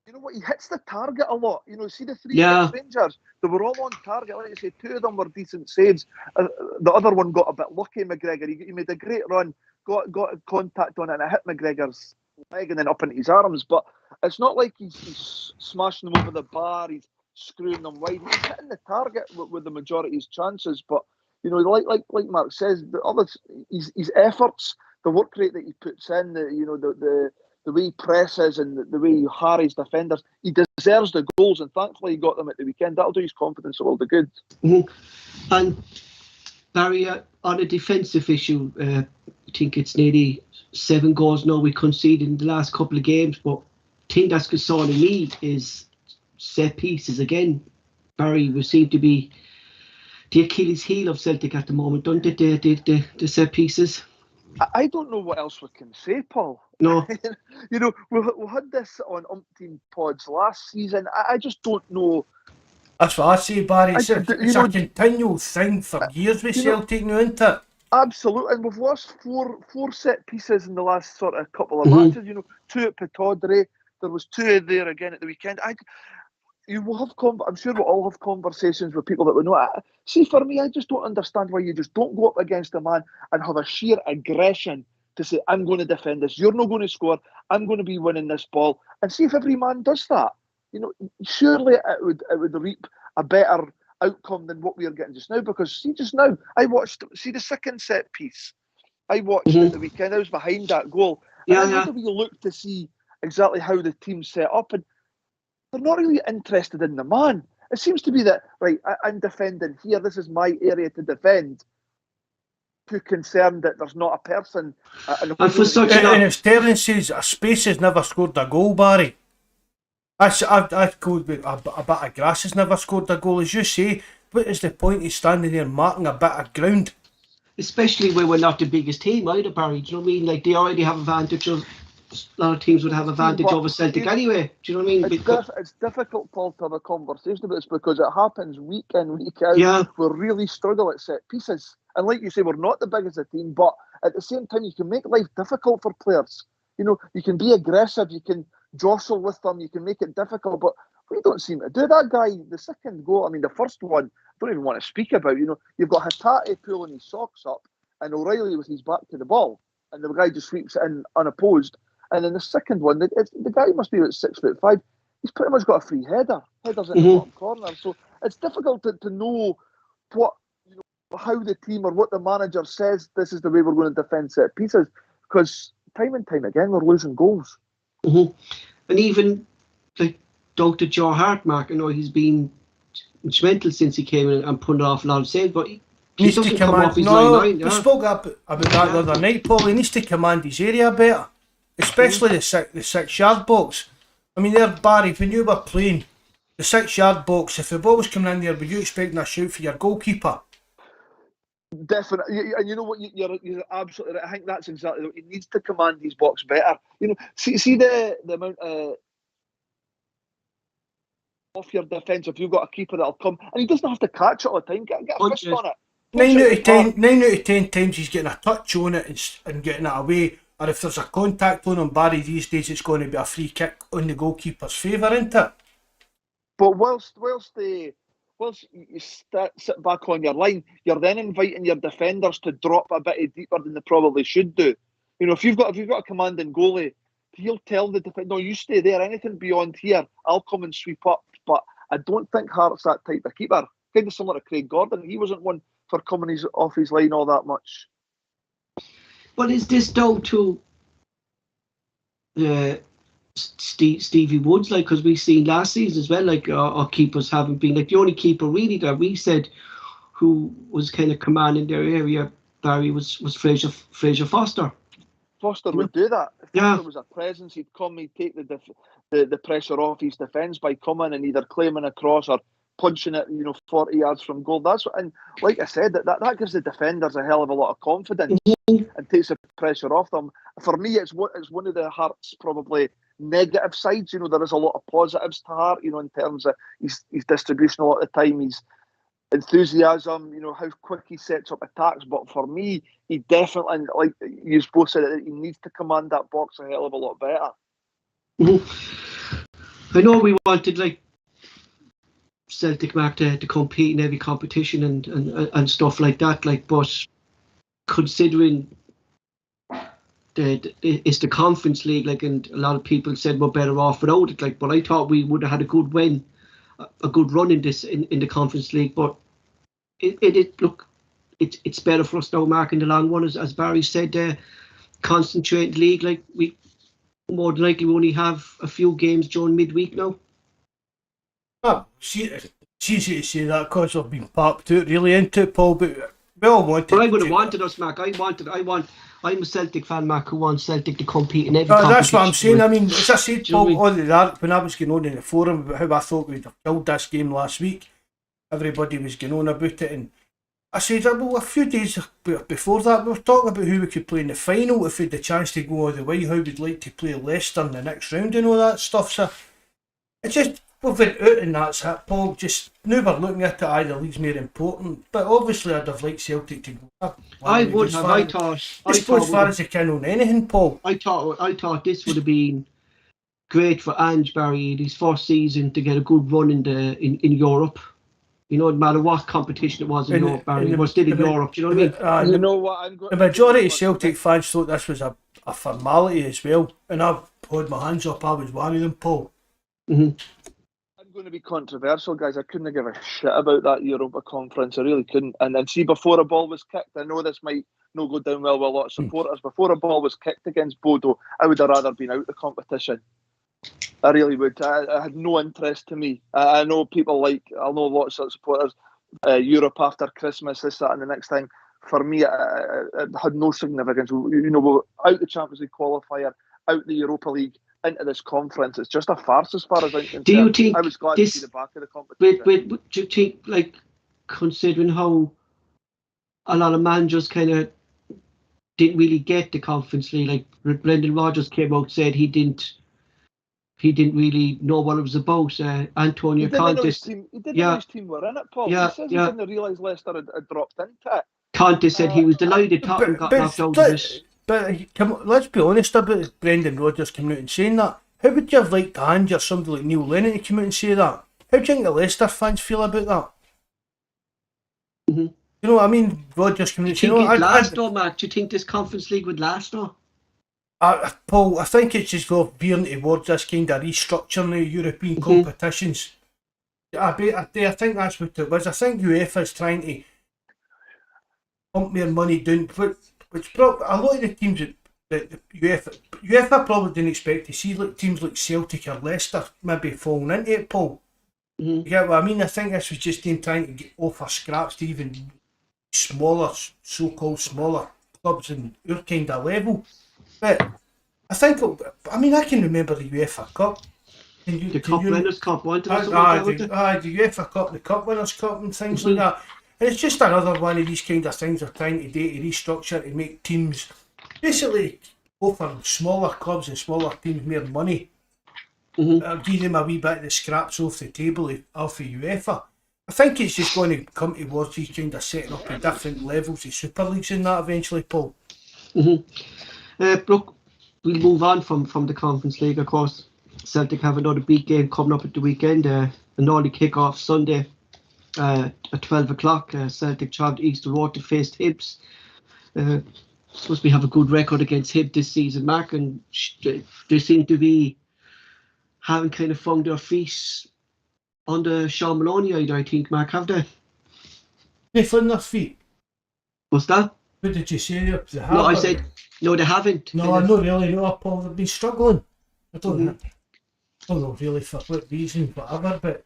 You know what? He hits the target a lot. See the 3 Rangers, they were all on target. Like I say, 2 of them were decent saves. The other one got a bit lucky, McGregor. He made a great run, got contact on it, and it hit McGregor's leg and then up into his arms. But it's not like he's smashing them over the bar, he's screwing them wide. He's hitting the target with the majority of his chances. But like Mark says, the others, his efforts, the work rate that he puts in, the way he presses and the way he harries defenders, he deserves the goals, and thankfully he got them at the weekend. That'll do his confidence a world of good. And Barry, on a defensive issue, I think it's nearly 7 goals now we conceded in the last couple of games, but the thing that's concerning me is set pieces again. Barry, we seem to be the Achilles heel of Celtic at the moment, don't they? The set pieces. I don't know what else we can say, Paul. No. we had this on umpteen pods last season. I just don't know. That's what I say, Barry. It's a continual thing for years with Celtic now, isn't it? Absolutely, and we've lost four set pieces in the last sort of couple of matches. 2 at Pittodrie. There was 2 there again at the weekend. I'm sure we'll all have conversations with people that we know. See, for me, I just don't understand why you just don't go up against a man and have a sheer aggression to say, I'm going to defend this, you're not going to score, I'm going to be winning this ball. And see if every man does that. Surely it would reap a better outcome than what we are getting just now. Because see, just now, I watched, the second set piece. I watched it the weekend. I was behind that goal. And I had a wee look to see exactly how the team's set up. And they're not really interested in the man. It seems to be that, right, I'm defending here, this is my area to defend. Too concerned that there's not a person. And as Sterling says, Space has never scored a goal, Barry. I'd go with a bit of grass has never scored a goal. As you say, what is the point of standing there marking a bit of ground? Especially when we're not the biggest team either, Barry. Do you know what I mean? Like, they already have advantage of... A lot of teams would have advantage over Celtic anyway. Do you know what I mean? It's difficult, Paul, to have a conversation about this because it happens week in, week out. Yeah. We really struggle at set pieces. And like you say, we're not the biggest of team, but at the same time, you can make life difficult for players. You can be aggressive, you can jostle with them, you can make it difficult, but we don't seem to do that. Guy, the second goal, the first one, I don't even want to speak about. You've got Hatate pulling his socks up and O'Reilly with his back to the ball, and the guy just sweeps it in unopposed. And then the second one, the guy must be about 6'5". He's pretty much got a free header. Header's in the bottom corner. So it's difficult to know what, how the team or what the manager says this is the way we're going to defend set pieces. Because time and time again, we're losing goals. And even like Dr. Joe Hart, Mark, he's been instrumental since he came in and put off a lot of saves, but he needs to command. We spoke about that the other night, Paul. He needs to command his area better. Especially the 6-yard box. There, Barry, when you were playing the 6-yard box, if the ball was coming in there, were you expecting a shout for your goalkeeper? Definitely, and you know what? You're absolutely right. I think that's exactly what he needs to command his box better. See the amount of off your defence if you've got a keeper that'll come and he doesn't have to catch it all the time. Get a fist on it. 9 out of 10 times he's getting a touch on it and getting it away. Or if there's a contact on him, Barry, these days it's going to be a free kick on the goalkeeper's favour, isn't it? But whilst you sit back on your line, you're then inviting your defenders to drop a bit deeper than they probably should do. If you've got a commanding goalie, he'll tell the defender, no, you stay there. Anything beyond here, I'll come and sweep up. But I don't think Hart's that type of keeper. Kind of similar to Craig Gordon. He wasn't one for coming off his line all that much. But is this down to Stevie Woods, like, because we've seen last season as well, like our keepers haven't been, like, the only keeper really that we said who was kind of commanding their area, Barry, was Fraser Foster. Foster would do that. If Yeah. Foster was a presence, he'd come, he'd take the pressure off his defence by coming and either claiming a cross or punching it, 40 yards from goal. That's what, and like I said, that gives the defenders a hell of a lot of confidence and takes the pressure off them. For me, it's one of the Hearts' probably negative sides. There is a lot of positives to Hart, in terms of his distribution a lot of the time, his enthusiasm, how quick he sets up attacks. But for me, he definitely, like you both said, he needs to command that box a hell of a lot better. I know we wanted, like, Celtic Mark to compete in every competition and stuff like that, like, but considering it's the Conference League, like, and a lot of people said we're better off without it, like, but I thought we would have had a good run in this in the Conference League, but it's better for us now, Mark, in the long run, as Barry said, concentrate league, like, we more than likely only have a few games during midweek now. Oh, it's easy to say that because I've been parked out really into it, Paul, but we all wanted. But I would have wanted us, Mark. I'm a Celtic fan, Mark, who wants Celtic to compete in every competition. That's what I'm saying. I mean, as I said, Paul, all of that, when I was going on in the forum about how I thought we'd have killed this game last week, everybody was going on about it, and I said, well, a few days before that, we were talking about who we could play in the final if we had the chance to go all the way, how we'd like to play Leicester in the next round and all that stuff. So it's just, we've went out and that's it, Paul. Just now we're looking at it, the league's more important. But obviously I'd have liked Celtic to go. I would have. I thought as far as they can on anything, Paul. I thought this would have been great for Ange Barry in his first season to get a good run in Europe. No matter what competition it was in Europe, Barry, we're still in Europe. Do you know what I mean? You know what? The majority of Celtic fans thought this was a formality as well, and I've put my hands up. I was one of them, Paul. Mm-hmm. I'm going to be controversial, guys. I couldn't give a shit about that Europa Conference. I really couldn't. And then see, before a ball was kicked, I know this might not go down well with a lot of supporters. Before a ball was kicked against Bodo, I would have rather been out the competition. I really would. I had no interest to me. I know people I know lots of supporters, Europe after Christmas, this, that, and the next thing. For me, it had no significance. We were out the Champions League qualifier, out the Europa League, into this conference. It's just a farce as far as I'm concerned. Do you think I was glad to see the back of the competition. Do you think, like, considering how a lot of managers kind of didn't really get the Conference League, like Brendan Rodgers came out and said he didn't really know what it was about. Antonio Conte. He didn't know his team were in it, Paul. Yeah, he says he didn't realise Leicester had dropped into it. Conte said he was delighted Tottenham got knocked out of this. But let's be honest about Brendan Rodgers coming out and saying that. How would you have liked Ange or somebody like Neil Lennon to come out and say that? How do you think the Leicester fans feel about that? Mm-hmm. You know what I mean? Rodgers coming out and saying, do you think it last, though, Matt? Do you think this Conference League would last, though? Paul, I think it's just veering towards this kind of restructuring the European competitions. I think that's what it was. I think UEFA's trying to pump their money down, which a lot of the teams that UEFA probably didn't expect to see, like teams like Celtic or Leicester maybe falling into it, Paul. Mm-hmm. You get what I mean? I think this was just them trying to offer scraps to even smaller, so-called smaller clubs in our kind of level. But I think, I can remember the UEFA Cup. The Cup Winners' Cup, wasn't it? The UEFA Cup, the Cup Winners' Cup and things like that. And it's just another one of these kind of things they're trying to do to restructure, to make teams basically offer smaller clubs and smaller teams more money. Give them a wee bit of the scraps off the table off of UEFA. I think it's just going to come towards these kind of setting up at different levels of Super Leagues and that eventually, Paul. Look, we'll move on from the Conference League, of course. Celtic have another big game coming up at the weekend. An early kick-off Sunday at 12 o'clock. Celtic travel east the road to face Hibs. Suppose we have a good record against Hibs this season, Mark, and they seem to be having kind of found their feet under Sean Maloney, I think, Mark, have they? They found their feet? What's that? What did you say there? They No, I have, said no, they haven't. no, not really. No, Paul. They've been struggling. I don't know really for what reason, whatever. But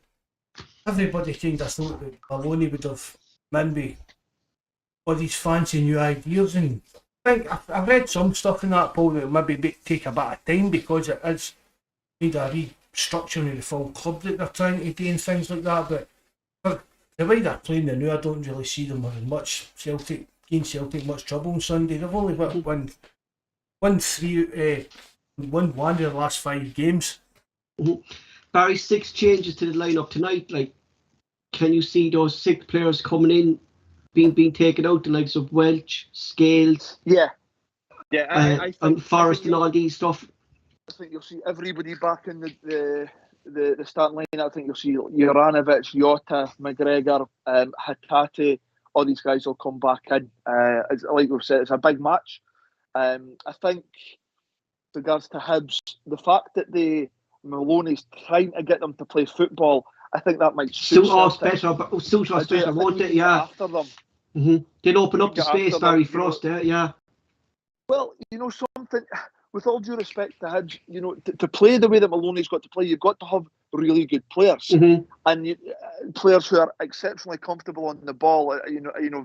everybody kind of thought that Maloney would have maybe all these fancy new ideas, and I think I've read some stuff in that, Paul, that maybe take a bit of time because it is need a restructuring of the full club that they're trying to do and things like that. But for the way they're playing the new, I don't really see them having much Celtic much trouble on Sunday. They've only won one of the last 5 games. Barry, 6 changes to the lineup tonight. Like, can you see those 6 players coming in, being taken out? The likes of Welch, Scales, Yeah, I think Forrest and all these stuff. I think you'll see everybody back in the starting line. I think you'll see Juranovic, Jota, McGregor, Hatate. All these guys will come back in. Like we've said, it's a big match. I think, with regards to Hibs, the fact that Maloney's trying to get them to play football, I think that might suit us better. Won't it? Yeah. After them. They'll open up the space, Barry, for us there. Yeah. Well, something. With all due respect to Hibs, to play the way that Maloney's got to play, you've got to have really good players, and players who are exceptionally comfortable on the ball.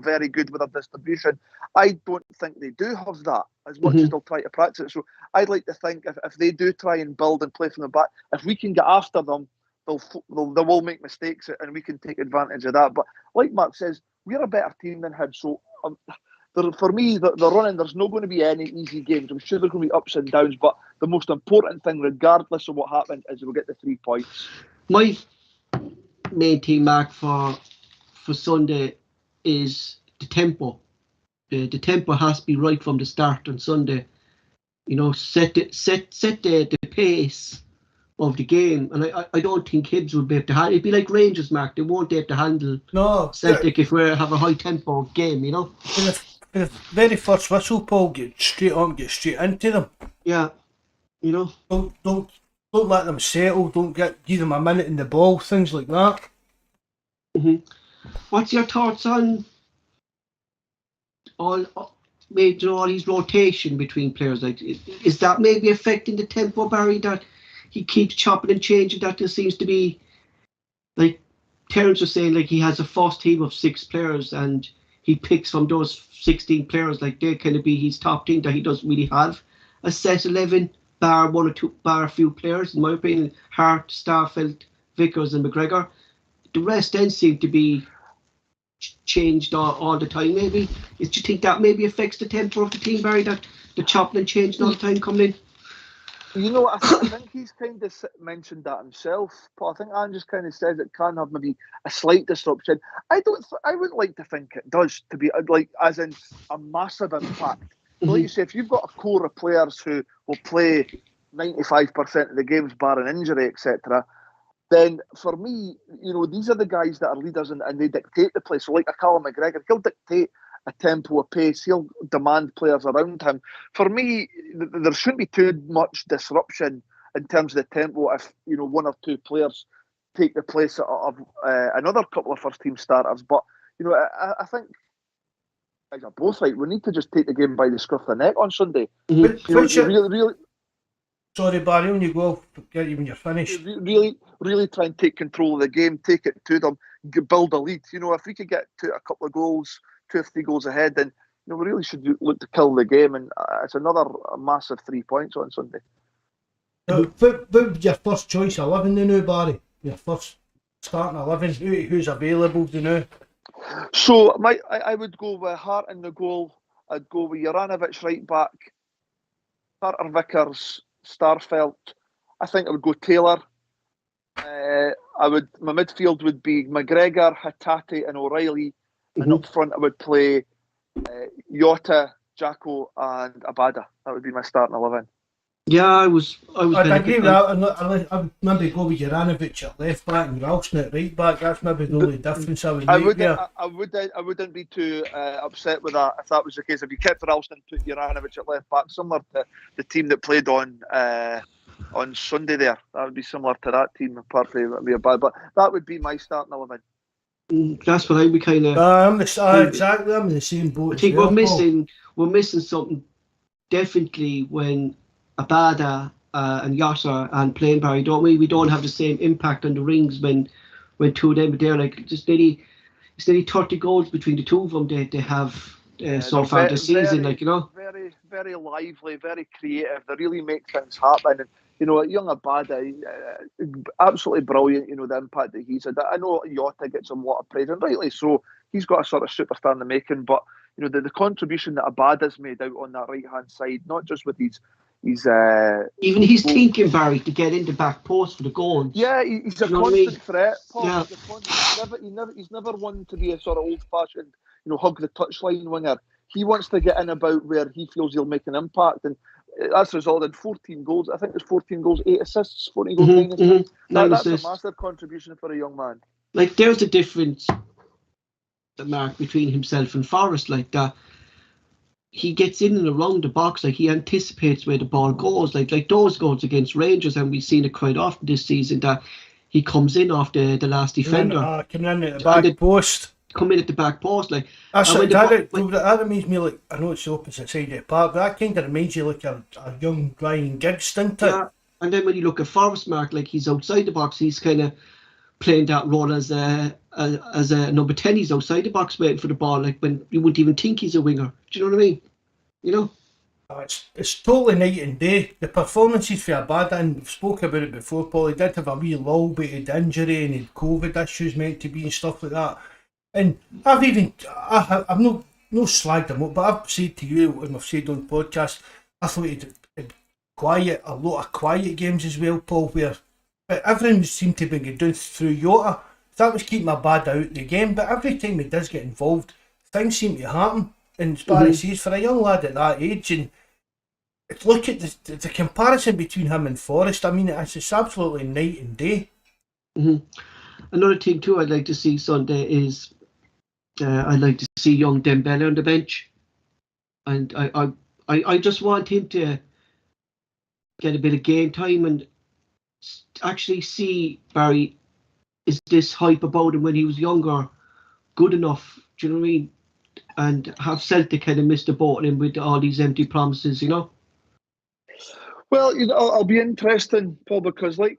Very good with their distribution. I don't think they do have that as much as they'll try to practice it. So I'd like to think if they do try and build and play from the back, if we can get after them, they will make mistakes and we can take advantage of that. But like Mark says, we're a better team than Hibs. So for me, the running, there's not going to be any easy games. I'm sure there's going to be ups and downs, but the most important thing, regardless of what happened, is we'll get the 3 points. My main thing, Mark, for Sunday is the tempo. The tempo has to be right from the start on Sunday. Set the pace of the game, and I don't think Hibs would be able to handle. It'd be like Rangers, Mark. They won't be able to handle Celtic if we have a high tempo game. The very first whistle, Paul, get straight on, get straight into them. Yeah, Don't let them settle. Don't give them a minute in the ball. Things like that. What's your thoughts on all these rotation between players? Like, is that maybe affecting the tempo, Barry? That he keeps chopping and changing. That there seems to be, like Terence was saying, like he has a first team of 6 players and he picks from those 16 players, like they're kind of be his top team, that he doesn't really have a set 11, bar a few players, in my opinion, Hart, Starfelt, Vickers and McGregor. The rest then seem to be changed all the time, maybe. Do you think that maybe affects the tempo of the team, Barry, that the chopping and changing all the time coming in? I think he's kind of mentioned that himself, but I think Anne just kind of says it can have maybe a slight disruption. I wouldn't like to think it does, to be like as in a massive impact. Like you say, if you've got a core of players who will play 95% of the games barring injury, etc., then for me, these are the guys that are leaders and they dictate the play. So like a Callum McGregor, he'll dictate a tempo, a pace, he'll demand players around him. For me, there shouldn't be too much disruption in terms of the tempo if 1 or 2 players take the place of another couple of first team starters. But I think guys are both right. We need to just take the game by the scruff of the neck on Sunday. Really. Sorry, Barry, when you go, get you when you're finished. Really try and take control of the game, take it to them, build a lead. If we could get to a couple of goals, 2 or 3 goals ahead, then we really should look to kill the game, and it's another massive 3 points on Sunday. What would your first choice 11 now, Barry? Your first starting 11, who's available, do you know? So I would go with Hart in the goal. I'd go with Juranovic right back, Carter Vickers, Starfelt. I think I would go Taylor. My midfield would be McGregor, Hatate and O'Reilly. And up front I would play Jota, Jacko and Abada. That would be my starting 11. Yeah, I'd agree with that. I would maybe go with Juranovic at left back and Ralston at right back. That's maybe the only difference I would make there. I wouldn't be too upset with that if that was the case. If you kept Ralston and put Juranovic at left back, similar to the team that played on Sunday there. That would be similar to that team, apart from it would be a bad. But that would be my starting 11. That's what I would kind of. Exactly. I'm in the same boat. I think as well, Paul. we're missing something definitely when Abada and Yasser and Plainberry, don't we? We don't have the same impact on the rings when two of them are there. Like it's nearly 30 goals between the two of them they have so far this season. Like, you know, very, very lively, very creative. They really make things happen. And you know, young Abada, absolutely brilliant. You know, the impact that he's had. I know Jota gets him a lot of praise, and rightly so. He's got a sort of superstar in the making, but you know, the contribution that Abada's made out on that right hand side, not just with his even he's thinking Barry to get in the back post for the goals. Yeah, he's a constant threat, Paul. Yeah. He's never one to be a sort of old-fashioned, you know, hug the touchline winger. He wants to get in about where he feels he'll make an impact, and that's resulted in 14 goals. I think there's 14 goals, 8 assists, 14 goals, 9 assists. That's a massive contribution for a young man. Like, there's a difference, Mark, between himself and Forrest, like that. He gets in and around the box, like he anticipates where the ball goes, like those goals against Rangers, and we've seen it quite often this season that he comes in off the last defender, coming in at the back post, come in at the back post, like that reminds me, like, I know it's the opposite side of the park, but that kind of reminds you like a young Ryan Giggs, doesn't it? Yeah. And then when you look at Forrest, Mark, like he's outside the box, he's kind of playing that role as a number 10. He's outside the box waiting for the ball, like when you wouldn't even think he's a winger. Do you know what I mean? You know? It's totally night and day. The performances for Abada, and we've spoken about it before, Paul, he did have a wee lull, but he had injury and he had COVID issues meant to be and stuff like that. And I've no slagged him up, but I've said to you, and I've said on podcasts, I thought he'd a lot of quiet games as well, Paul, where everything seemed to be going through Jota. That was keeping Abada out of the game, but every time he does get involved, things seem to happen. And as Barry says, for a young lad at that age, and look at the comparison between him and Forrest, I mean, it's just absolutely night and day. Another thing too I'd like to see Sunday is I'd like to see young Dembele on the bench, and I just want him to get a bit of game time and actually see, Barry, is this hype about him when he was younger good enough? Do you know what I mean? And have Celtic kind of missed the boat on him with all these empty promises, you know? Well, you know, I'll be interesting, Paul, because like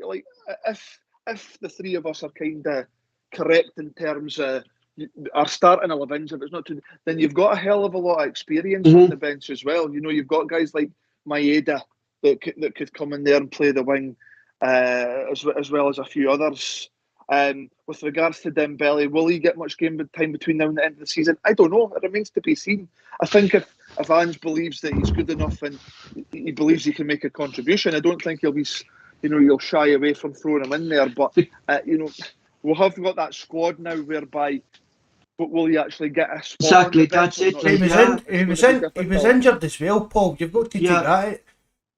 if the three of us are kind of correct in terms of our starting 11s, if it's not too, then you've got a hell of a lot of experience on the bench as well. You know, you've got guys like Maeda that could come in there and play the wing, as well as a few others. With regards to Dembele, will he get much game time between now and the end of the season? I don't know. It remains to be seen. I think if Ange believes that he's good enough and he believes he can make a contribution, I don't think he'll shy away from throwing him in there. But we'll have got that squad now whereby, but will he actually get a spot? Exactly, that's it. He was injured as well, Paul. You've got to take that.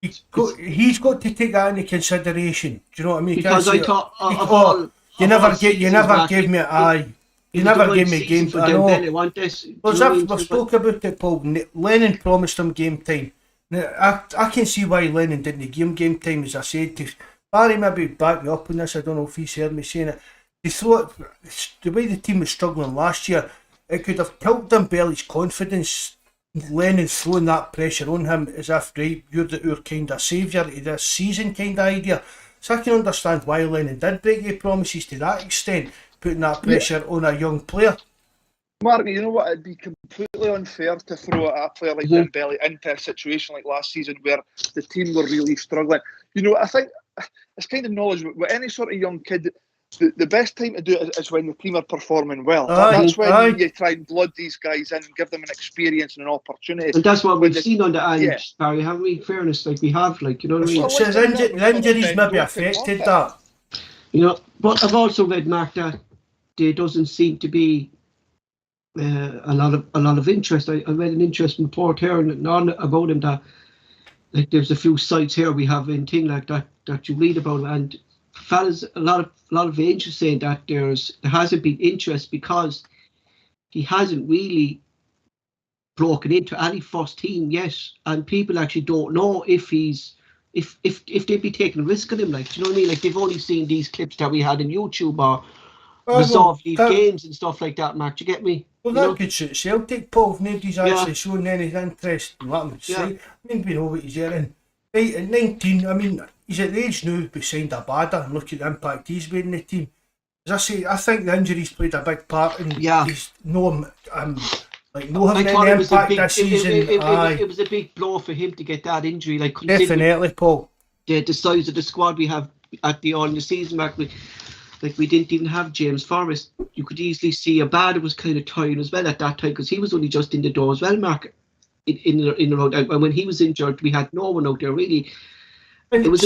He's got to take that into consideration. Do you know what I mean? Because I thought you never gave me game time. I know. We've spoke about it, Paul. Lennon promised him game time. Now, I can see why Lennon didn't give him game time, as I said. Barry maybe back me up on this. I don't know if he's heard me saying it. The way the team was struggling last year, it could have killed Dembele's confidence. Lennon throwing that pressure on him as if, right, you're our kind of saviour of this season kind of idea. So I can understand why Lennon did break the promises to that extent, putting that pressure on a young player. Mark, you know what? It'd be completely unfair to throw a player like Dembele into a situation like last season where the team were really struggling. You know, I think it's kind of knowledge with any sort of young kid. The best time to do it is when the team are performing well. That's when you try and blood these guys in and give them an experience and an opportunity. And that's what we've seen on the end, Barry, haven't we? Fairness, like we have, like, you know what I mean? So injuries maybe affected that. You know, but I've also read, Mark, that there doesn't seem to be a lot of interest. I read an interesting report here about him that, like, there's a few sites here we have in thing like that you read about him, and fellas, a lot of agents saying that there hasn't been interest because he hasn't really broken into any first team yet, and people actually don't know if they'd be taking a risk on him. Like, do you know what I mean? Like, they've only seen these clips that we had on YouTube resolve these games and stuff like that, Mark. Do you get me? Well, that could suit Celtic, Paul, if nobody's actually showing any interest in what I'm saying. I mean, we know what he's earning. Right, at 19, I mean, he's at the age now, we signed a Bodo and look at the impact he's made in the team. As I say, I think the injuries played a big part in he's no having any impact this season. It was a big blow for him to get that injury. Like, definitely, Paul. The size of the squad we have at the end of the season, Mark, we didn't even have James Forrest. You could easily see Bodo was kind of tired as well at that time because he was only just in the door as well, Mark. In the road, and when he was injured, we had no one out there really. And Ange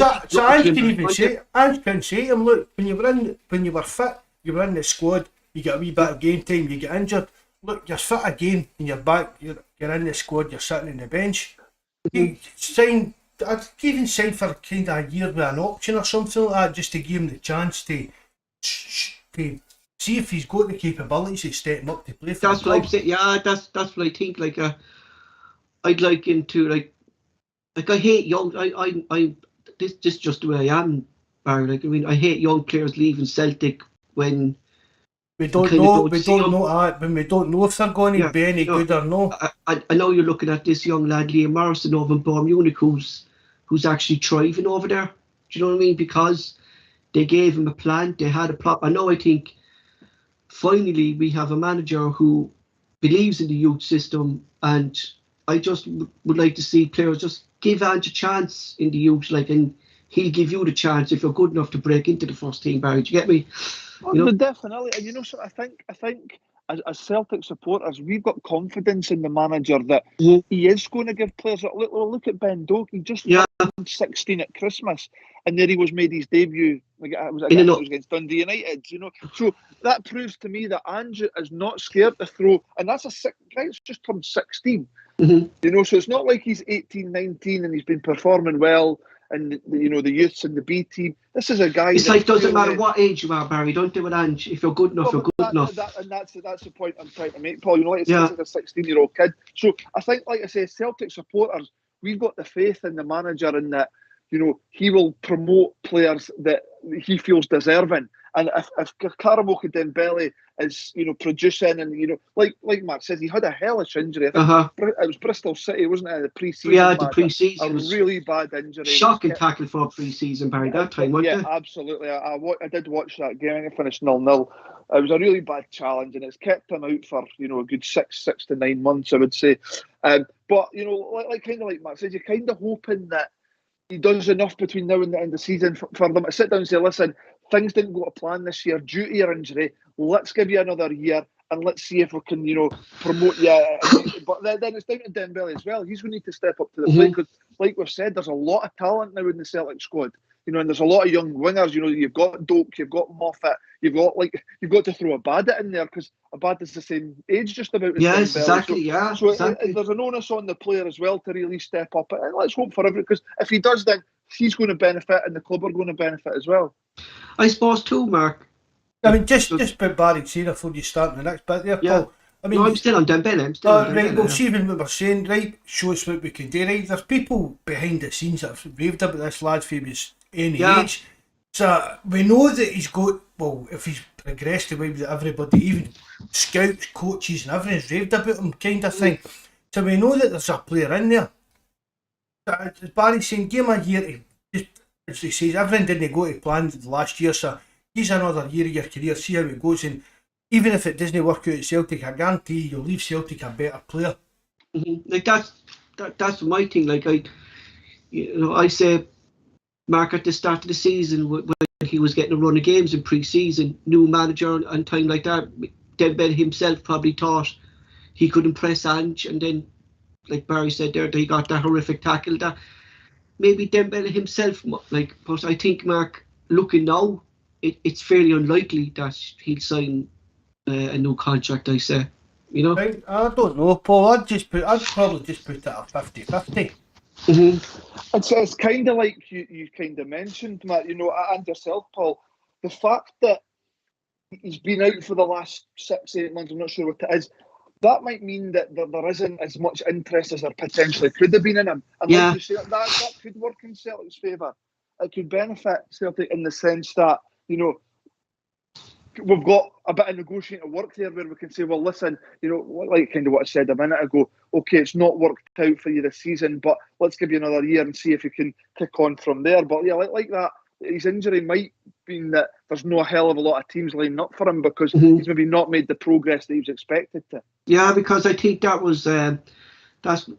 can say to him, look, when you were fit, you were in the squad, you get a wee bit of game time, you get injured. Look, you're fit again, and you're back, you're in the squad, you're sitting on the bench. I'd even sign for kind of a year with an option or something like that, just to give him the chance to see if he's got the capabilities to step him up to play for. That's what I'm saying. Yeah, that's what I think. Like, I'd like him to I hate young. This is just the way I am, Barry. Like, I mean, I hate young players leaving Celtic when we don't know if they're going to be any good or no. I know you're looking at this young lad Liam Morrison over in Bayern Munich who's actually thriving over there. Do you know what I mean? Because they gave him a plan. They had a plot. I think finally we have a manager who believes in the youth system, and I just would like to see players just give Ange a chance in the youth, and he'll give you the chance if you're good enough to break into the first team, Barry. Do you get me? Well, definitely. And so I think as Celtic supporters, we've got confidence in the manager that he is going to give players. Look at Bodo. He just turned 16 at Christmas, and there he was made his debut. It was against Dundee United. So that proves to me that Ange is not scared to throw, and that's guy's just turned 16. So it's not like he's 18, 19 and he's been performing well and the youths and the B team. This is a guy. It's like doesn't matter what age you are, Barry. Don't do it, Ange. If you're good enough, you're good enough. That's the point I'm trying to make, Paul. It's like a 16-year-old kid. So I think, like I say, Celtic supporters, we've got the faith in the manager in that he will promote players that he feels deserving. And if Karamoko Dembele is producing, and like Mark says, he had a hellish injury. I think it was Bristol City, wasn't it? The pre-season. Yeah, the pre-season. A really bad injury. Shocking tackle for a pre-season, Barry. That time, wasn't it? Yeah, absolutely. I did watch that game. I think it finished 0-0. It was a really bad challenge, and it's kept him out for a good 6 to 9 months, I would say. But like Mark says, you're kind of hoping that he does enough between now and the end of the season for them to sit down and say, listen, things didn't go to plan this year due to your injury. Let's give you another year and let's see if we can, promote you. But then it's down to Dembele as well. He's going to need to step up to the plate because, like we've said, there's a lot of talent now in the Celtic squad. And there's a lot of young wingers. You've got Doak, you've got Moffat, you've got to throw Abada in there because Abada's the same age just about as Dembele. Exactly. So there's an onus on the player as well to really step up. And let's hope for everything, because if he does, then he's going to benefit and the club are going to benefit as well. I suppose too, Mark. I mean, just put Barry here before you start the next bit there, Paul. I mean, I'm still on Dembele. Right, well, see what we're saying, right? Show us what we can do, right? There's people behind the scenes that have raved about this lad for his any age. So we know that he's got, if he's progressed the way that everybody, even scouts, coaches and everything's raved about him kind of thing. So we know that there's a player in there. As Barry's saying, give him a year to, as he says, everything didn't go to plan last year, so he's another year of your career, see how it goes, and even if it doesn't work out at Celtic, I guarantee you'll leave Celtic a better player. Like that's my thing. Like I say, Mark, at the start of the season when he was getting a run of games in pre-season, new manager and time like that, Dembele himself probably thought he could impress Ange, and then, like Barry said there, that he got that horrific tackle. That maybe Dembele himself, but I think, Mark, looking now, it's fairly unlikely that he'll sign a new contract, I say. I don't know, Paul. I'd probably just put it at 50-50. It's kind of like you kind of mentioned, Matt, and yourself, Paul, the fact that he's been out for the last 6-8 months, I'm not sure what it is, that might mean that there isn't as much interest as there potentially could have been in him. And like you say, that could work in Celtic's favour. It could benefit Celtic in the sense that, we've got a bit of negotiating work there where we can say, well, listen, like kind of what I said a minute ago, okay, it's not worked out for you this season, but let's give you another year and see if you can kick on from there. But yeah, like that, his injury might mean that there's no a hell of a lot of teams lining up for him because he's maybe not made the progress that he was expected to. Yeah, because I think that was that's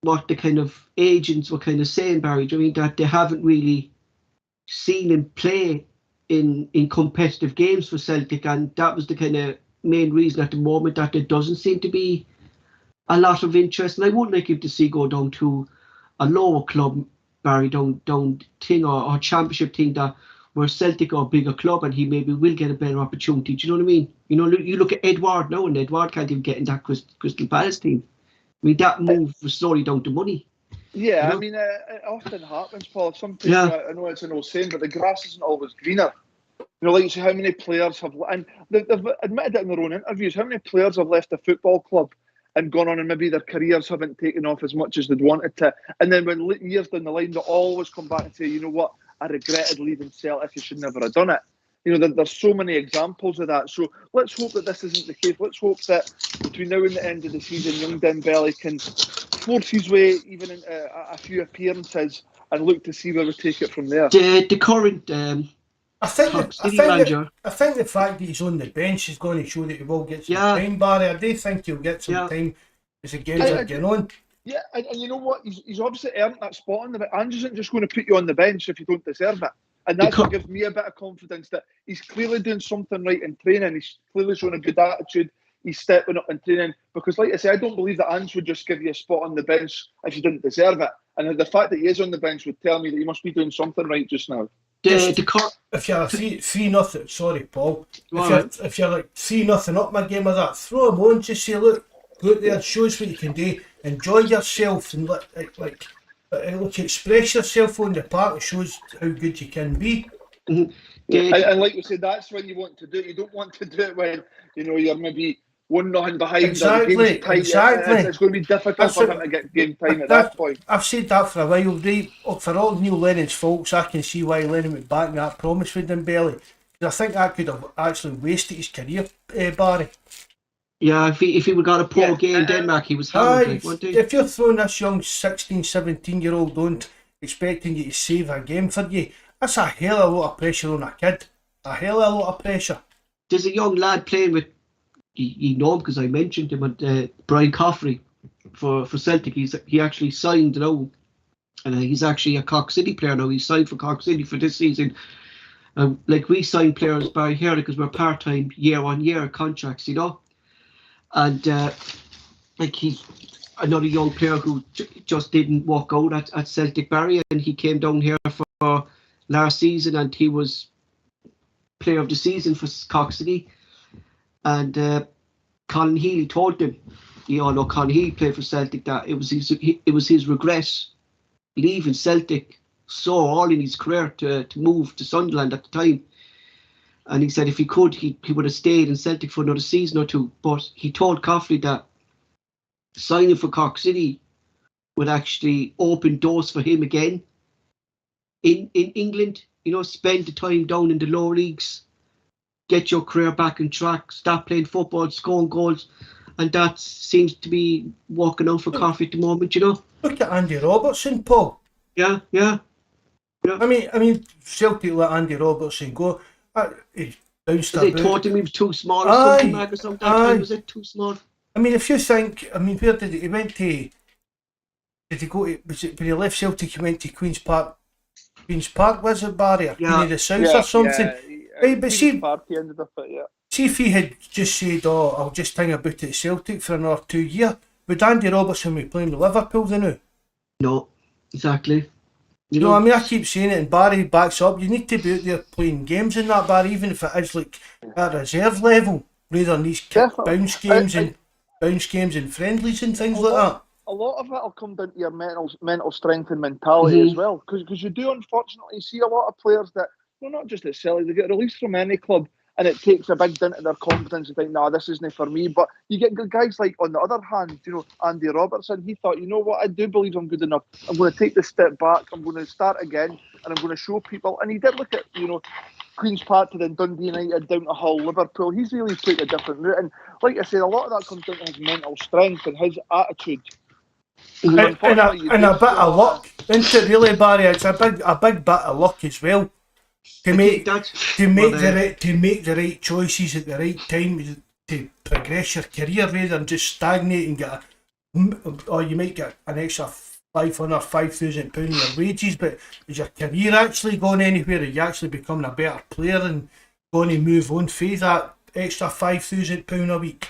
what the kind of agents were kind of saying, Barry. I mean, that they haven't really seen him play in competitive games for Celtic, and that was the kind of main reason at the moment that there doesn't seem to be a lot of interest. And I would like him to see go down to a lower club, Barry, down thing or championship thing that where Celtic are a bigger club and he maybe will get a better opportunity. Do you know what I mean? You look at Edward now, and Edward can't even get in that Crystal Palace team. I mean, that move was slowly down to money. Yeah, I mean, it often happens, Paul. Sometimes, I know it's an old saying, but the grass isn't always greener. Like you say, how many players have, and they've admitted it in their own interviews, how many players have left a football club and gone on and maybe their careers haven't taken off as much as they'd wanted to. And then when years down the line, they always come back and say, you know what, I regretted leaving Celtic, I should never have done it. There's so many examples of that. So let's hope that this isn't the case. Let's hope that between now and the end of the season, young Dembele can force his way even into a few appearances and look to see where we take it from there. The current I think the fact that he's on the bench is going to show that he will get some time, Barry. I do think he'll get some time as the games are getting on. Yeah, and you know what? He's obviously earned that spot on the bench. Andrews isn't just going to put you on the bench if you don't deserve it. And that's what gives me a bit of confidence that he's clearly doing something right in training. He's clearly showing a good attitude. He's stepping up in training. Because like I say, I don't believe that Ange would just give you a spot on the bench if you didn't deserve it. And the fact that he is on the bench would tell me that he must be doing something right just now. If you're a 3-0, sorry, Paul. If you're like 3-0 up my game like that, throw him on. Just say, look there, show us what you can do. Enjoy yourself and express yourself on the park. It shows how good you can be. And like we said, that's when you want to do it. You don't want to do it when you're maybe 1-0 behind. Exactly. It's going to be difficult for him to get game time at that point. I've said that for a while. For all Neil Lennon's faults, I can see why Lennon went back in that promise with Dembele. I think that could have actually wasted his career, Barry. Yeah, if he would got a poor game in Denmark, he was hammered. If you're throwing this young 16, 17-year-old on expecting you to save a game for you, that's a hell of a lot of pressure on a kid. A hell of a lot of pressure. There's a young lad playing with, you know him because I mentioned him, Brian Coffrey for Celtic. He actually signed now, and he's actually a Cork City player now. He's signed for Cork City for this season. Like we sign players, Barry, here because we're part-time year-on-year contracts, And like he's another young player who just didn't work out at Celtic, Barry, and he came down here for last season and he was player of the season for Cork City. And Colin Healy told him, Colin Healy played for Celtic, that it was his regret leaving Celtic so early in his career to move to Sunderland at the time. And he said if he could, he would have stayed in Celtic for another season or two. But he told Coffrey that signing for Cork City would actually open doors for him again in England. Spend the time down in the lower leagues, get your career back on track, start playing football, scoring goals. And that seems to be working out for Coffrey at the moment, Look at Andy Robertson, Paul. Yeah. I mean, Celtic let Andy Robertson go. He bounced they thought him he was too small or something, Marcus, that time. Was it too small? I mean, if you think, where did he went to? Did he go to, was it when he left Celtic, he went to Queen's Park, was it, Barry? Or Queen of the South or something? Right, but see if he had just said, I'll just think about it at Celtic for another 2 years, would Andy Robertson be playing with Liverpool now? No, exactly. I keep saying it, and Barry backs up. You need to be out there playing games in that, Barry, even if it is like at reserve level, rather than these bounce games and friendlies and things like that. A lot of it will come down to your mental strength and mentality as well, because you do unfortunately see a lot of players that, not just at Celtic, they get released from any club and it takes a big dent in their confidence and think, nah, this isn't for me. But you get guys like, on the other hand, Andy Robertson, he thought, you know what, I do believe I'm good enough. I'm going to take this step back, I'm going to start again, and I'm going to show people. And he did look at, Queen's Park to then Dundee United, down to Hull, Liverpool. He's really took a different route. And like I said, a lot of that comes down to his mental strength and his attitude. And a bit of luck, uh, isn't it really, Barry? It's a big bit of luck as well to make the right choices at the right time to progress your career rather than just stagnate and or you might get an extra £5,000 in your wages, but is your career actually going anywhere? Are you actually becoming a better player and going to move on for that extra £5,000 a week?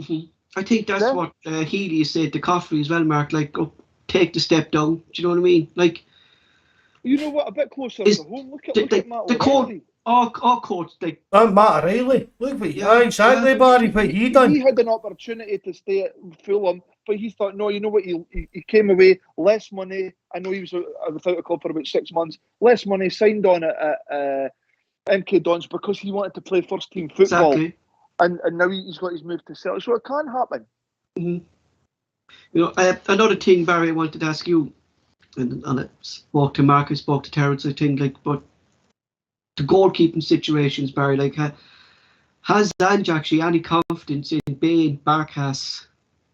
Mm-hmm. I think that's what Healy said to Coffey as well, Mark. Like, go take the step down. Do you know what I mean? Like, you know what? A bit closer to home. Look at Matt O'Reilly. Our coach, like Matt O'Reilly. Look what exactly, Barry. What he done? He had an opportunity to stay at Fulham, but he thought, no, you know what? He came away, less money. I know he was without a club for about 6 months. Less money, signed on at MK Dons because he wanted to play first team football. Exactly. And now he's got his move to Celtic, so it can happen. Mm-hmm. You know, another thing, Barry, I wanted to ask you, and I spoke to Marcus, spoke to Terence, I think, like, but the goalkeeping situations, Barry, like, has Ange actually any confidence in Bain, Barkas,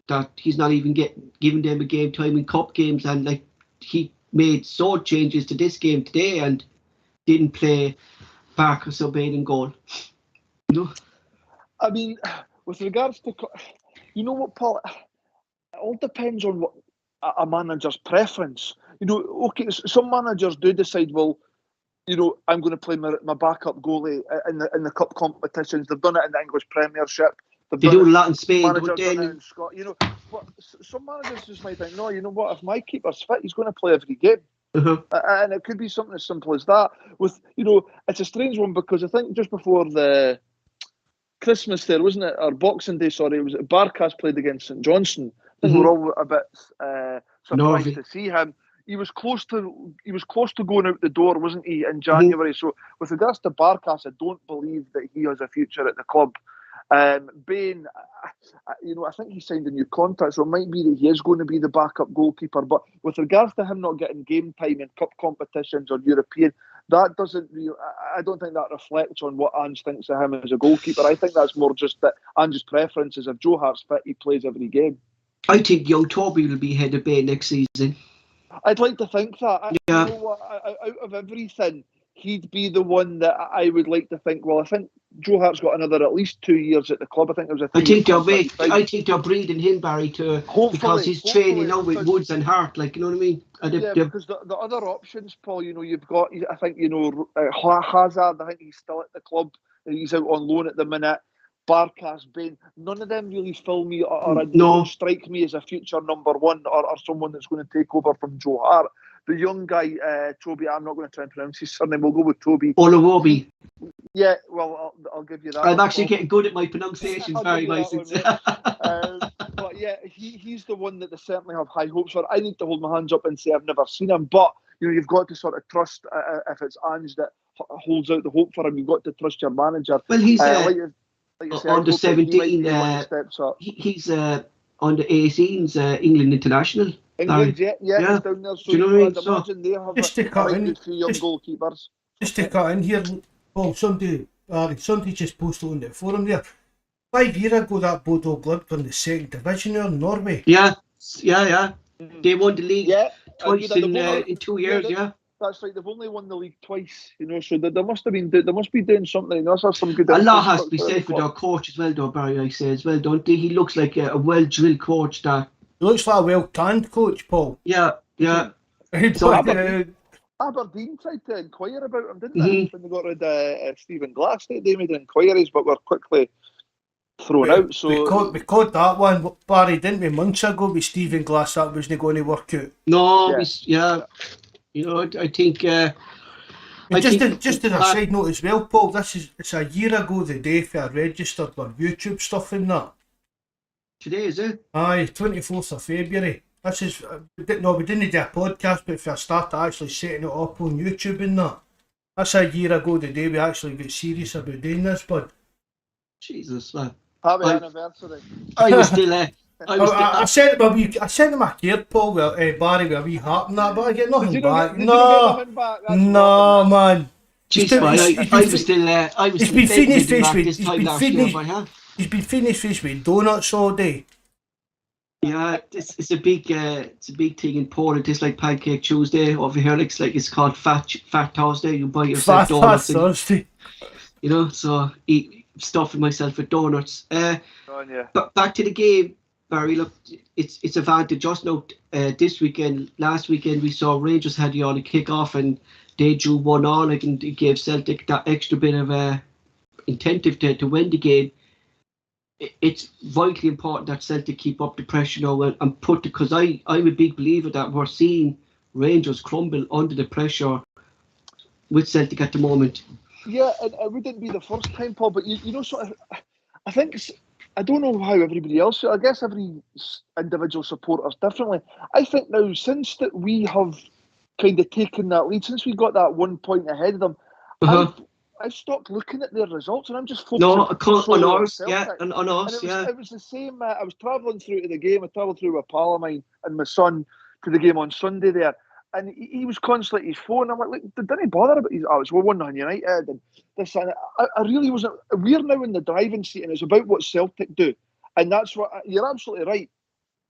that he's not even giving them a game time in cup games, and like he made sword changes to this game today and didn't play Barkas or Bain in goal? You know? I mean, with regards to, you know what, Paul, it all depends on what a manager's preference. You know, okay, some managers do decide, well, you know, I'm going to play my backup goalie in the cup competitions. They've done it in the English Premiership. They do a lot in Spain. Managers done it in Scotland. You know, but some managers just might think, no, you know what, if my keeper's fit, he's going to play every game. Uh-huh. And it could be something as simple as that. With, you know, it's a strange one because I think just before the Christmas there, wasn't it? Or Boxing Day, sorry, it was Barkas played against St Johnstone. I think we're all a bit surprised to see him. He was close to going out the door, wasn't he, in January? So with regards to Barkas, I don't believe that he has a future at the club. Bain, you know, I think he signed a new contract, so it might be that he is going to be the backup goalkeeper. But with regards to him not getting game time in cup competitions or European, that doesn't really, I don't think that reflects on what Ange thinks of him as a goalkeeper. I think that's more just that Ange's preference is if Joe Hart's fit, he plays every game. I think young Toby will be head of Bain next season. I'd like to think that. You know what, out of everything, he'd be the one that I would like to think, well, I think Joe Hart's got another at least 2 years at the club. I think there was I think they're breeding him, Barry, because he's training now with Woods and Hart, like, you know what I mean? Because the other options, Paul, you know, you've got, I think, you know, Hazard, I think he's still at the club. He's out on loan at the minute. Barkas, Bain, none of them really fill me or don't strike me as a future number one or someone that's going to take over from Joe Hart. The young guy, Toby, I'm not going to try and pronounce his surname, we'll go with Toby. Olawobi. Yeah, well, I'll give you that. I'm actually getting good at my pronunciations, very license. But yeah, he's the one that they certainly have high hopes for. I need to hold my hands up and say I've never seen him, but you know, you've got to sort of trust if it's Ange that holds out the hope for him. You've got to trust your manager. Well, he's under 17. He's under 18s England international. England, yeah, he's down there. So, do you know what I mean? Imagine they have just to cut in, few young goalkeepers. Just to cut in here, Paul, somebody just posted on the forum there. 5 years ago, that Bodo Glimt won the second division in Norway. Yeah. They won the league twice in 2 years. That's right. They've only won the league twice, you know. So they must be doing something. That's some good. A lot has to be said for their coach as well, though, Barry. I say as well, don't they? He looks like a well-drilled coach. That he looks like a well-tanned coach, Paul. Yeah. So Aberdeen tried to inquire about him, didn't they? When they got rid of Stephen Glass, they made inquiries, but were quickly thrown out. So we caught that one, Barry, didn't we? Months ago with Stephen Glass, that wasn't going to work out. No, you know, I think. Just as a side note as well, Paul, it's a year ago the day for I registered on YouTube stuff and that. Today, is it? Aye, 24th of February. We didn't do a podcast, but if I started actually setting it up on YouTube and that. That's a year ago the day we actually got serious about doing this, bud. Jesus, man. Happy anniversary. I was still I sent him a card, Paul, Barry, with a wee heart and that, but I get nothing back. No, man. Jeez, I was he's been feeding his face with he's been feeding his face with donuts all day. Yeah, it's a big thing in Poland. It's like Pancake Tuesday over here. It's called Fat Thursday. You buy yourself donuts. Fat Thursday. You know, so stuffing myself with donuts. But back to the game, Barry. Look, it's advantage just now. This weekend, last weekend, we saw Rangers had the early kick-off and they drew 1-1. And it gave Celtic that extra bit of incentive to win the game. It's vitally important that Celtic keep up the pressure now and put, because I'm a big believer that we're seeing Rangers crumble under the pressure with Celtic at the moment. Yeah, and it wouldn't be the first time, Paul, but you know, sort of, I think I don't know how everybody else feels. I guess every individual supporters differently. I think now, since that we have kind of taken that lead, since we got that 1 point ahead of them, I've stopped looking at their results and I'm just focusing on ours. It was the same. I was travelling through to the game. I travelled through with a pal of mine and my son to the game on Sunday there. And he was constantly at his phone. I'm like, didn't he bother about his? Oh, it's 1-1 on United and this and I really wasn't. We're now in the driving seat and it's about what Celtic do. And that's what, you're absolutely right.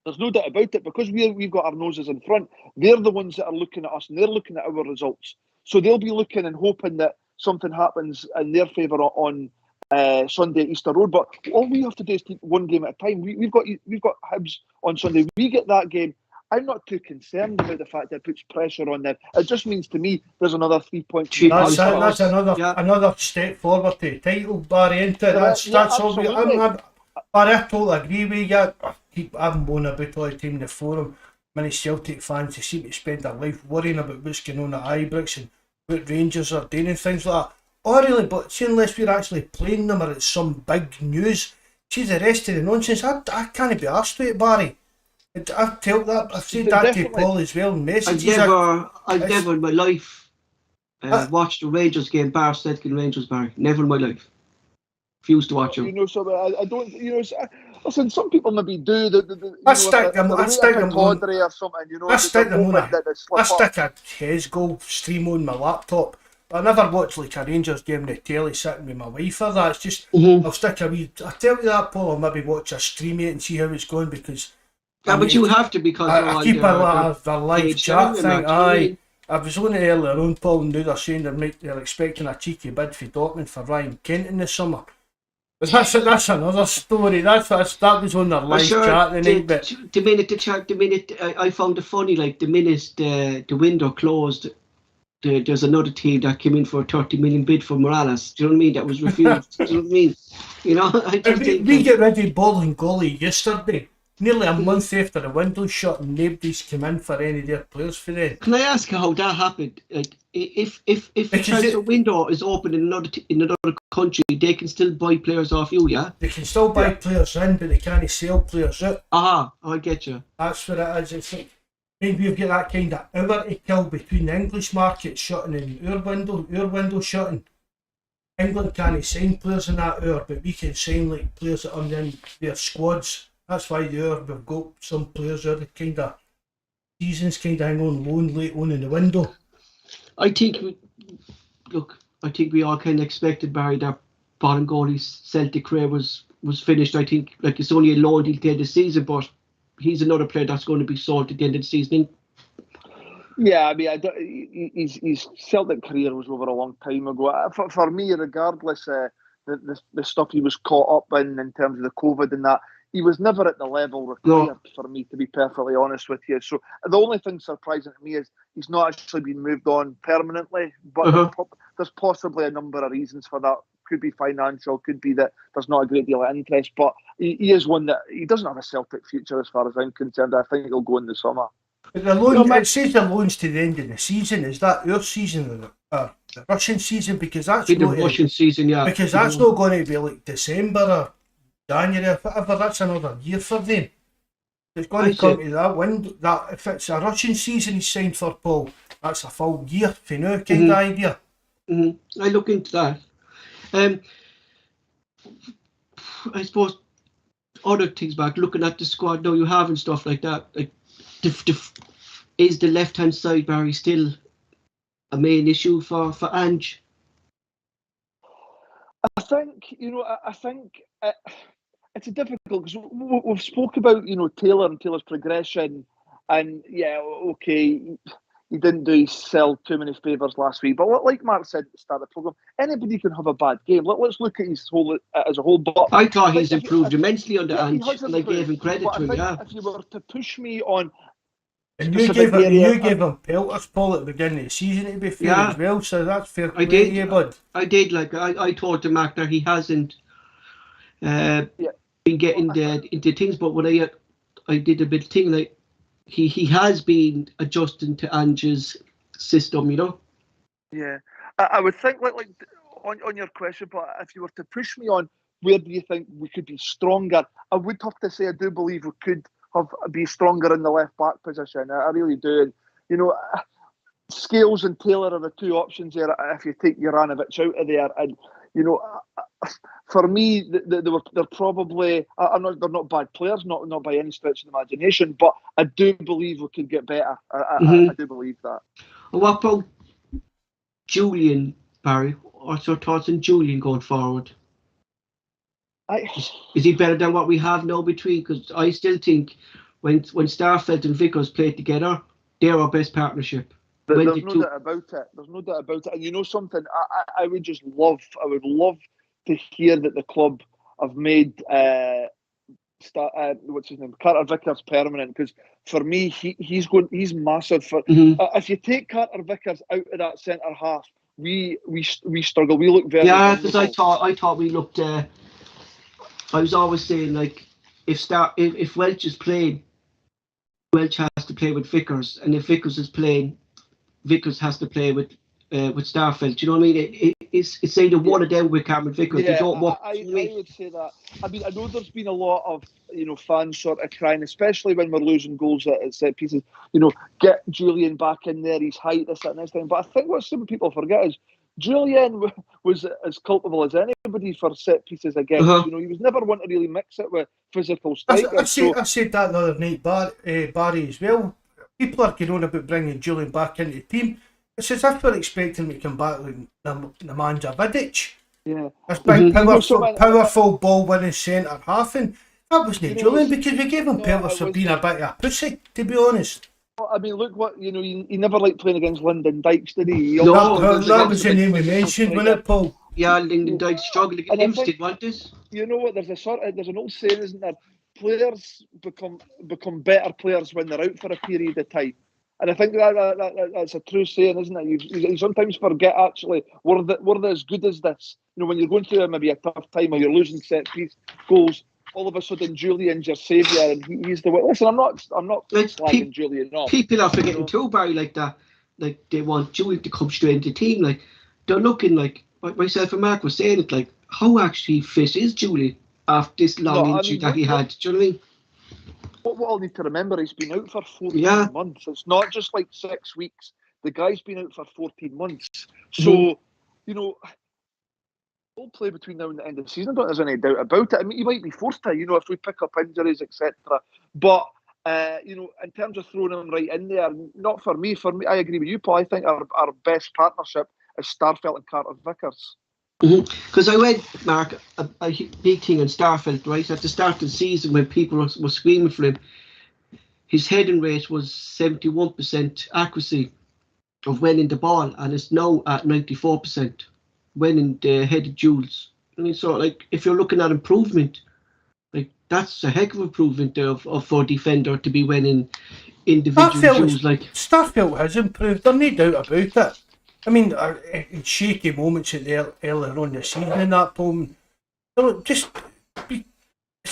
There's no doubt about it, because we've got our noses in front. They're the ones that are looking at us and they're looking at our results. So they'll be looking and hoping that something happens in their favour on Sunday at Easter Road. But all we have to do is take one game at a time. We've got Hibs on Sunday. We get that game. I'm not too concerned about the fact that it puts pressure on them. It just means to me there's another 3 points. That's another step forward to the title, Barry, isn't it? That's all. I totally agree with you. I keep having blown about all the time in the forum. Many Celtic fans, they seem to spend their life worrying about what's going on at Ibrox and what Rangers are doing and things like that. Oh really, but see, unless we're actually playing them or it's some big news, see the rest of the nonsense, I can't be arsed with it, Barry. I've told that, I've said that to Paul as well in messages. I've never in my life watched a Rangers game, bar Celtic and Rangers, Barry. Never in my life. Refuse to watch them. You know, so I don't, you know, listen, some people maybe do. I stick them on. I stick them on I stick a Hez goal stream on my laptop. I never watch like a Rangers game on the telly sitting with my wife or that. It's just, I'll stick a wee, I tell you that, Paul, I'll maybe watch a stream of it and see how it's going, because but you have to, because I keep a live chat thing. I was on it earlier on, Paul, and they're saying they're expecting a cheeky bid for Dortmund for Ryan Kent in the summer. But that's another story. That was on their live chat the night. But the minute I found it funny, like the minute the window closed, there's another team that came in for a 30 million bid for Morales. Do you know what I mean? That was refused. Do you know what I mean? You know, we get rid of Bolingoli yesterday. Nearly a month after the window shut and nobody's come in for any of their players for them. Can I ask how that happened? Like, if the transfer window is open in another country, they can still buy players off you, yeah? They can still buy players in, but they can't sell players out. I get you. That's what it is. It's like, maybe you've got that kind of hour to kill between the English market shutting and our window shutting. England can't sign players in that hour, but we can sign like players that are in their squads. That's why we've got some players out of kind of seasons kind of hang on loan late on in the window. I think we all kind of expected, Barry, that Bolingoli's Celtic career was finished. I think like it's only a loan deal to the end of the season, but he's another player that's going to be sold at the end of the season. Yeah, I mean, his Celtic career was over a long time ago. For me, regardless, the stuff he was caught up in terms of the COVID and that, he was never at the level required for me, to be perfectly honest with you. So the only thing surprising to me is he's not actually been moved on permanently, but there's possibly a number of reasons for that. Could be financial, could be that there's not a great deal of interest, but he is one that he doesn't have a Celtic future as far as I'm concerned. I think he'll go in the summer. But the loan, it says the loans to the end of the season. Is that our season or the Russian season? Because that's the Russian season, yeah. Because that's not going to be like December or January or whatever. That's another year for them. It's going to come to that window. That if it's a Russian season he's signed for, Paul, that's a full year for now kind of idea. I look into that. I suppose other things back, looking at the squad now you have and stuff like that, like is the left hand side, Barry, still a main issue for Ange? think, I think it's a difficult, because we've spoke about, Taylor and Taylor's progression, and yeah, okay, he didn't do himself too many favours last week. But like Mark said at the start of the programme, anybody can have a bad game. Let's look at his whole as a whole. But I thought he's improved immensely under Ange, and I gave him but credit to him. Yeah. If you were to push me on, And you gave him pelters, Paul, at the beginning of the season, to be fair, as well. So that's fair play to you, bud. I did. Like I told the Mark that he hasn't been getting into things, but when I did a bit of thing, like he has been adjusting to Ange's system, Yeah, I would think like on your question, but if you were to push me on, where do you think we could be stronger? I would have to say I do believe we could be stronger in the left back position. I really do. And Scales and Taylor are the two options there. If you take Juranovic out of there, and for me, they're probably. They're not bad players, not by any stretch of the imagination. But I do believe we could get better. I do believe that. What about Julian, Barry? What's your thoughts on Julian going forward? Is he better than what we have now between? Because I still think when Starfelt and Vickers played together, they're our best partnership. There's no doubt about it. There's no doubt about it. And you know something? I would love to hear that the club have made what's his name, Carter Vickers permanent. Because for me, he's massive. If you take Carter Vickers out of that centre half, we struggle. We look very. Yeah, because I thought we looked. I was always saying, like, if Welch is playing, Welch has to play with Vickers, and if Vickers is playing, Vickers has to play with Starfelt. Do you know what I mean? It's either one of them with Cameron Vickers. Yeah, I would say that. I mean, I know there's been a lot of fans sort of crying, especially when we're losing goals at set pieces. Get Julian back in there. He's height, this, that, and this thing. But I think what some people forget is Julian was as culpable as anybody for set pieces again. He was never one to really mix it with physical strikers. I said that the other night, Barry, as well. People are going on about bringing Julian back into the team. It's as if we're expecting him to come back like Nemanja Vidic. Yeah. This big, powerful ball-winning centre half, and that wasn't Julian, because we gave him pelters for being a bit of a pussy, to be honest. I mean, look what he never liked playing against Lyndon Dykes, did he? That was the name we mentioned, wasn't it, Paul? Yeah, Lyndon Dykes struggled against Hibs, did want this. You know what? There's an old saying, isn't there? Players become better players when they're out for a period of time, and I think that's a true saying, isn't it? You sometimes forget actually we're as good as this. When you're going through maybe a tough time or you're losing set piece goals. All of a sudden, Julian's your saviour, and he's the way. Listen, I'm not slagging Julian off. People are forgetting too, Barry, like that. Like they want Julian to come straight into the team. Like they're looking like myself and Mark was saying it. Like how actually fit is Julian after this long injury that he had? Do you know what I mean? What I'll need to remember, he's been out for 14 months. It's not just like 6 weeks. The guy's been out for 14 months. So we'll play between now and the end of the season. I don't think there's any doubt about it. I mean, he might be forced to, if we pick up injuries, etc. But, in terms of throwing him right in there, not for me. For me, I agree with you, Paul. I think our best partnership is Starfelt and Carter Vickers. Because I read, Mark, a big thing on Starfelt, right? At the start of the season, when people were screaming for him, his heading rate was 71% accuracy of winning the ball, and it's now at 94%. Winning the headed duels. I mean, so like if you're looking at improvement, like that's a heck of improvement there for a defender to be winning individual duels. Like Starfelt has improved. There's no doubt about it. I mean, in shaky moments earlier on the season in that point, it's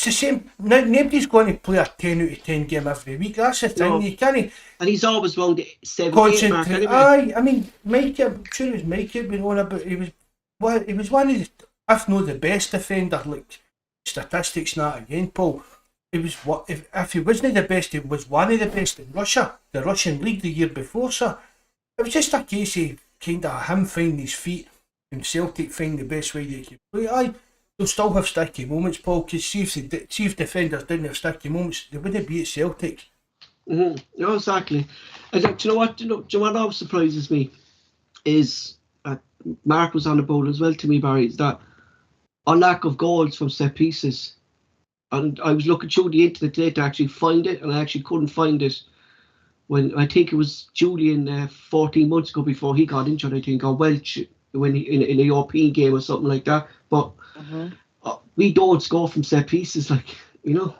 the same. Nobody's going to play a 10 out of 10 game every week. That's the thing. You can't. And he's always around the 7-8 mark anyway. I mean, Mikey, I'm sure it was Mikey been on about. He was one of the, if not the best defender, like statistics and that again, Paul. He was if he wasn't the best, he was one of the best in Russia, the Russian league the year before. So it was just a case of kind of him finding his feet and Celtic find the best way they can play. They'll still have sticky moments, Paul, because see if defenders didn't have sticky moments, they wouldn't be at Celtic. No, exactly. And do you know what else surprises me is Mark was on the boat as well to me, Barry, is that our lack of goals from set pieces. And I was looking through the internet today to actually find it, and I actually couldn't find it. When I think it was Julian 14 months ago before he got injured, I think, or Welch when in a European game or something like that. But we don't score from set pieces, like, you know.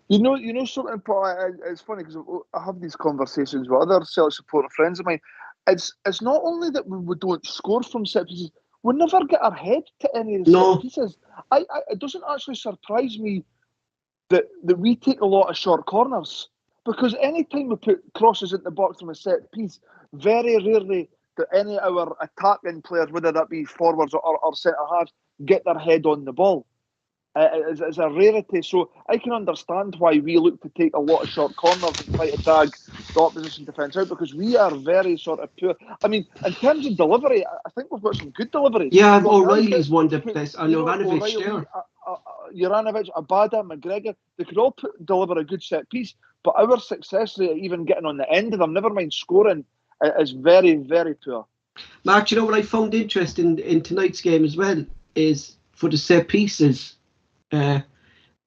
You know something, Paul. It's funny because I have these conversations with other Celtic supporter friends of mine. It's not only that we don't score from set pieces, we never get our head to any of the set pieces. It doesn't actually surprise me that we take a lot of short corners, because any time we put crosses in the box from a set piece, very rarely do any of our attacking players, whether that be forwards or centre halves, get their head on the ball. It's a rarity, so I can understand why we look to take a lot of short corners and try to drag the opposition defence out, because we are very sort of poor. I mean, in terms of delivery, I think we've got some good deliveries. Yeah, O'Reilly's one of the best. I know Ivanovic there. Juranovic, Abada, McGregor, they could all deliver a good set piece, but our success rate, even getting on the end of them, never mind scoring, is very, very poor. Mark, you know what I found interesting in tonight's game as well is for the set pieces, it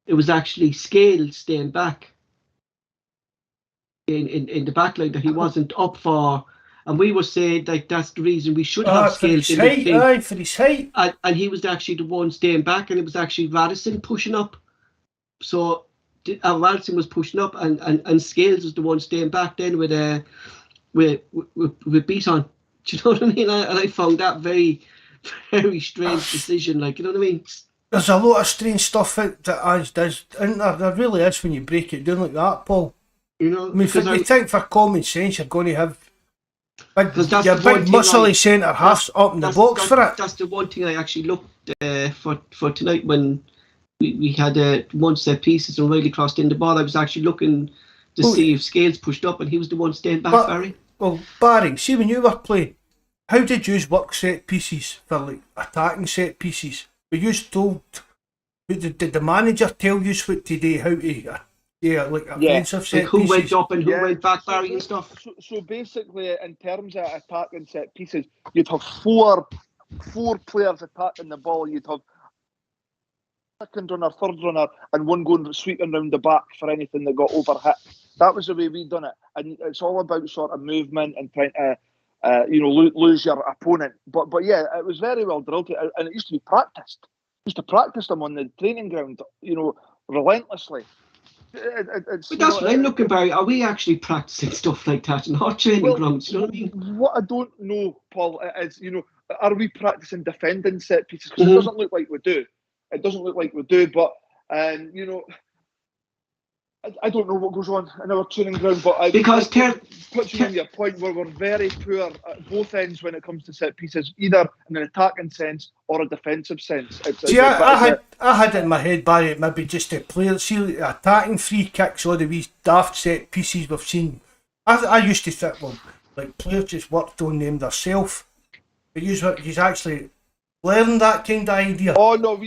was actually Scale staying back in the back line that he wasn't up for, and we were saying like that's the reason we should have Scale for his height. And he was actually the one staying back, and it was actually Radisson pushing up. So Radisson was pushing up, and Scales was the one staying back then with Beaton. Do you know what I mean? And I found that very, very strange decision. Like, you know what I mean? There's a lot of strange stuff that does, and there really is when you break it down like that, Paul. You know, I mean, you think for common sense you're going to have big muscly centre halves up in the box for it. That's the one thing I actually looked for tonight when we had one set pieces and O'Reilly crossed in the ball. I was actually looking to see if Scales pushed up, and he was the one staying back, Barry. Well, Barry, see when you were playing, how did you work set pieces for like attacking set pieces? Were you told? Did the manager tell you what to do? How to? Like offensive set like who pieces. went up and who went back, Barry, and stuff. So basically, in terms of attacking set pieces, you'd have four players attacking the ball. You'd have second runner, third runner, and one going sweeping round the back for anything that got overhit. That was the way we done it, and it's all about sort of movement and trying to, lose your opponent. But yeah, it was very well drilled, and it used to be practiced. Used to practice them on the training ground, relentlessly. But that's what I'm looking, Barry. Are we actually practicing stuff like that in our training grounds? You know what I mean? What I don't know, Paul, is are we practicing defending set pieces? Because it doesn't look like we do. It doesn't look like we do. But I don't know what goes on in our training ground. But touching on your point, where we're very poor at both ends when it comes to set pieces, either in an attacking sense or a defensive sense. I had it in my head, Barry, maybe just a player, see attacking free kicks, all the wee daft set pieces we've seen. I used to think, well, like players just worked on them themselves. But you actually learned that kind of idea. Oh no,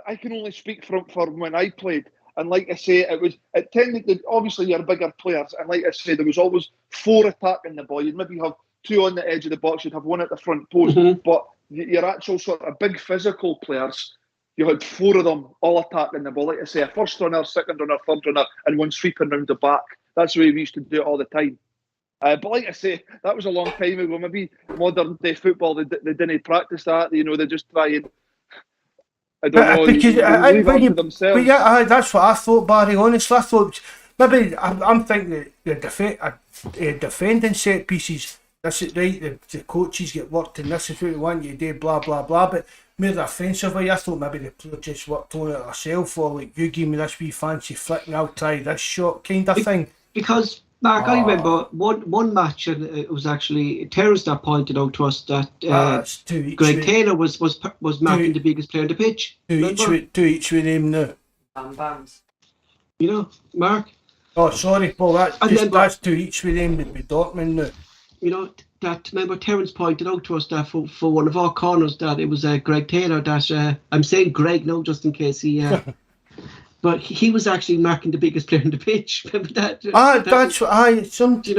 I can only speak from when I played. And like I say, it tended to, obviously you're bigger players, and like I say, there was always four attacking the ball. You'd maybe have two on the edge of the box, you'd have one at the front post, but your actual sort of big physical players, you had four of them all attacking the ball. Like I say, a first runner, second runner, third runner, and one sweeping round the back. That's the way we used to do it all the time. But like I say, that was a long time ago. Maybe modern day football, they didn't practice that. They just try and, I don't know, leave it to themselves. But yeah, that's what I thought, Barry. Honestly, I thought maybe I'm thinking that the defending set pieces. This is right. The coaches get worked, and this is what they want you to do. Blah blah blah. But more offensively, I thought maybe the player just worked on it herself, or like you give me this wee fancy flick, and I'll try this shot kind of thing. Because Mark, I remember one match, and it was actually Terence that pointed out to us that Greg Taylor was marking the biggest player on the pitch. To each with him now. Bams. Mark. Oh, sorry, Paul. That's to each with him with Dortmund now. Remember Terence pointed out to us that for one of our corners that it was Greg Taylor that I'm saying Greg now just in case he. But he was actually marking the biggest player on the pitch. Remember that? That's what I. Some it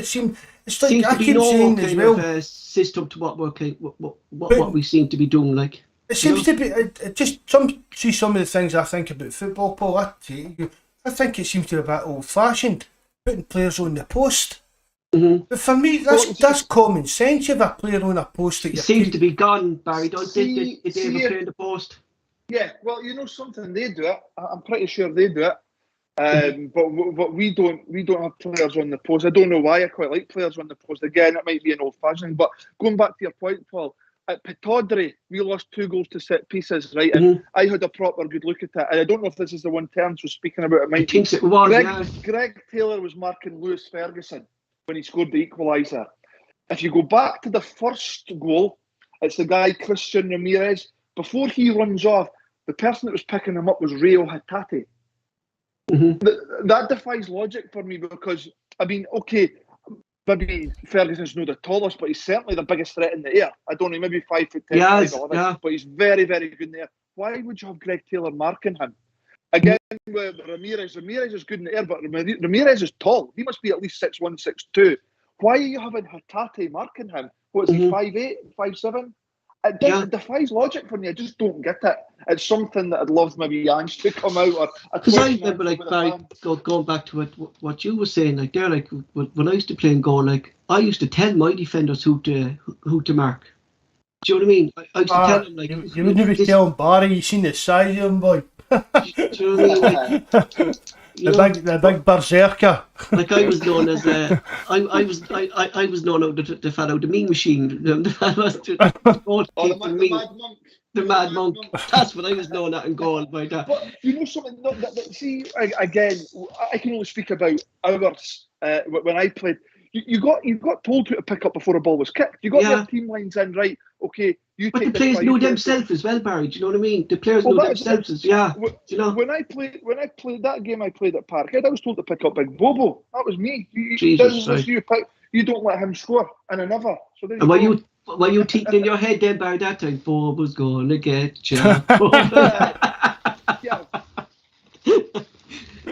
seems like I keep saying as well. Of a system to what we seem to be doing, like. It seems to be it just some of the things I think about football, Paul. I think it seems to be a bit old-fashioned, putting players on the post. Mm-hmm. But for me, that's common sense. You have a player on a post that it seems to be gone, Barry. Don't they ever play in the post? Yeah, well, you know something, they do it. I'm pretty sure they do it. But we don't have players on the post. I don't know why. I quite like players on the post. Again, it might be an old-fashioned. But going back to your point, Paul, at Pittodrie, we lost 2 goals to set pieces, right? And I had a proper good look at it. And I don't know if this is the one Terence was speaking about. It might be. It was, Greg Taylor was marking Lewis Ferguson when he scored the equaliser. If you go back to the first goal, it's the guy Christian Ramirez. Before he runs off, the person that was picking him up was Rio Hatate. That defies logic for me because, I mean, okay, maybe Ferguson's not the tallest, but he's certainly the biggest threat in the air. I don't know, maybe 5'10", 5'11", but he's very, very good in the air. Why would you have Greg Taylor marking him? Again, with Ramirez is good in the air, but Ramirez is tall. He must be at least 6'1", 6'2". Why are you having Hatate marking him? What is he, 5'8", 5'7"? It defies logic for me. I just don't get it. It's something that I'd love maybe Ange to come out or. Because I remember, like, Barry, going back to what you were saying, like there, like when I used to play in goal, like I used to tell my defenders who to mark. Do you know what I mean? I used to tell them, like, you wouldn't be telling Barry. You seen the size of him, boy. Do you know what I mean? Like, the big berserker. Like I was known as I was known as the fellow, the mean machine. The mad monk. That's what I was known at in goal by that. But you know something? See, again, I can only speak about ours. When I played, you got told who to pick up before a ball was kicked. You got your team lines in, right? Okay, but the players know themselves as well, Barry. Do you know what I mean? The players know themselves as you know. When I played that game, I played at Parkhead. I was told to pick up Big Bobo. That was me. You don't let him score, and another. So and were you thinking in your head then, Barry, that time Bobo's gonna get you? Yeah.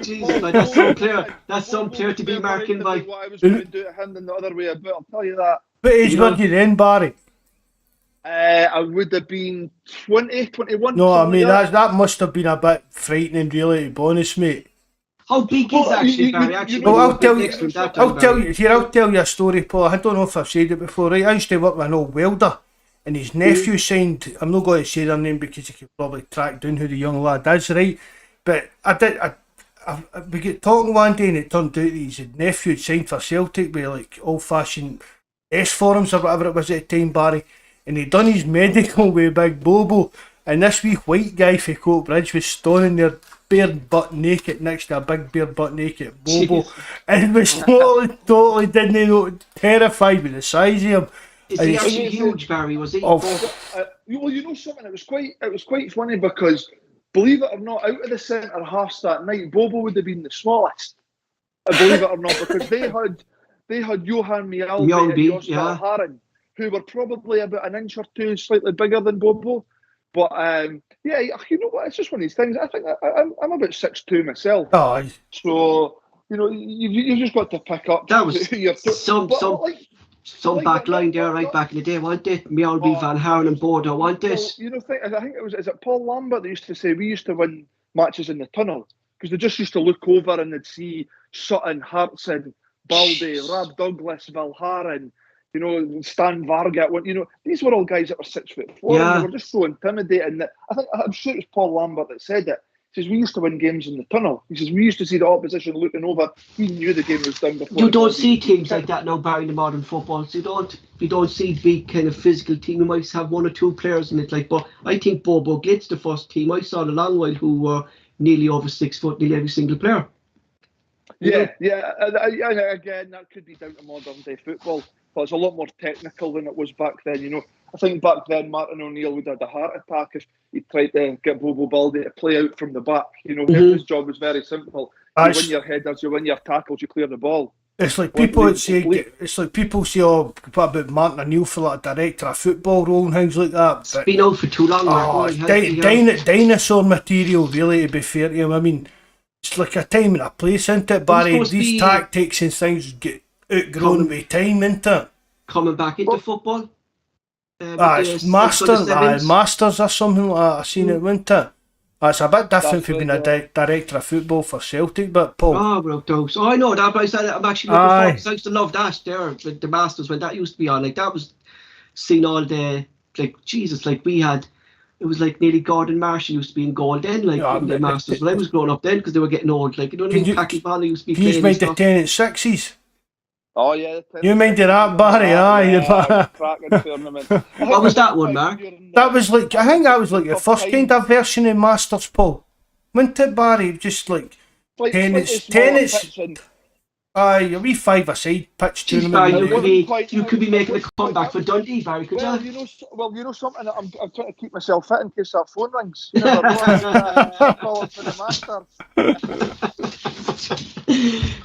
Jesus, man, that's some player. That's some player to be marking by. What I was going to do to him than the other way about. I'll tell you that. What age were you then, Barry? I would have been 20, 21. No, I mean that must have been a bit frightening, really, to be honest, mate. How big is actually, Barry? I'll tell you a story, Paul. I don't know if I've said it before, right? I used to work with an old welder, and his nephew signed. I'm not going to say their name because you could probably track down who the young lad is, right? But we get talking one day, and it turned out that his nephew had signed for Celtic with like old-fashioned S forums or whatever it was at the time, Barry. And he'd done his medical with Big Bobo, and this wee white guy from Coat Bridge was standing there bare butt naked next to a big bare butt naked Bobo. Jesus. And was totally didn't know, terrified with the size of him. Is he actually huge, Barry? Was he? Well, you know something, it was quite funny because, believe it or not, out of the centre halves that night, Bobo would have been the smallest. Believe it or not, because they had Johan Mjällby and Joshua Haran, who were probably about an inch or two slightly bigger than Bobo. But you know what? It's just one of these things. I think I'm about 6'2" myself. Oh. So you just got to pick up. That was some back line there, right back in the day, wasn't it? Mjällby, Van Haren, and Bodo, wasn't it? I think it was. Is it Paul Lambert that used to say we used to win matches in the tunnel because they just used to look over and they'd see Sutton, Hartson, Baldy, Rab Douglas, Valharen. Stan Varga. These were all guys that were 6'4", and they were just so intimidating that I'm sure it was Paul Lambert that said it. He says we used to win games in the tunnel. He says we used to see the opposition looking over. We knew the game was done before. You don't see teams like that now, Barry, in the modern football. So you don't see big kind of physical team. You might have one or two players in it, but I think Bobo Glitz, the first team I saw in a long while, who were nearly over 6 foot, nearly every single player. Yeah. Again, that could be down to modern day football. But it's a lot more technical than it was back then, I think back then Martin O'Neill would have had a heart attack if he tried to get Bobo Baldy to play out from the back. His job was very simple. You win your headers, you win your tackles, you clear the ball. It's like people say, oh, what about Martin O'Neill for like a director of football role and things like that. It's been out for too long. Dinosaur material, really, to be fair to him. I mean, it's like a time and a place, isn't it, Barry? These tactics and things get outgrown with time, isn't it? Coming back into football? with It's under sevens. Masters or something like that. I seen it, wasn't it? It's a bit different That's from being it, a director of football for Celtic, but Paul. Oh, well, those. I know that, but I said I'm actually looking forward because I used to love that there with the Masters when that used to be on. Like that was seen all day. Like Jesus, like we had. It was like nearly Gordon Marshall used to be in goal then, like in the Masters. When I was growing up then, because they were getting old. Like you know what I mean? Packy Ball used to be playing. You mind the 10 and 6s? Oh yeah, You minded that, Barry? Aye, cracking tournament. What was that one, Mark? That was like, I think that was like the first kind of version of Masters, Paul. Wasn't it, Barry? Just like tennis. Aye, a wee 5-a-side pitch tournament. You could be making a comeback for Dundee, Barry, could you? You know something. I'm trying to keep myself fit in case that phone rings. You know, calling for the Masters.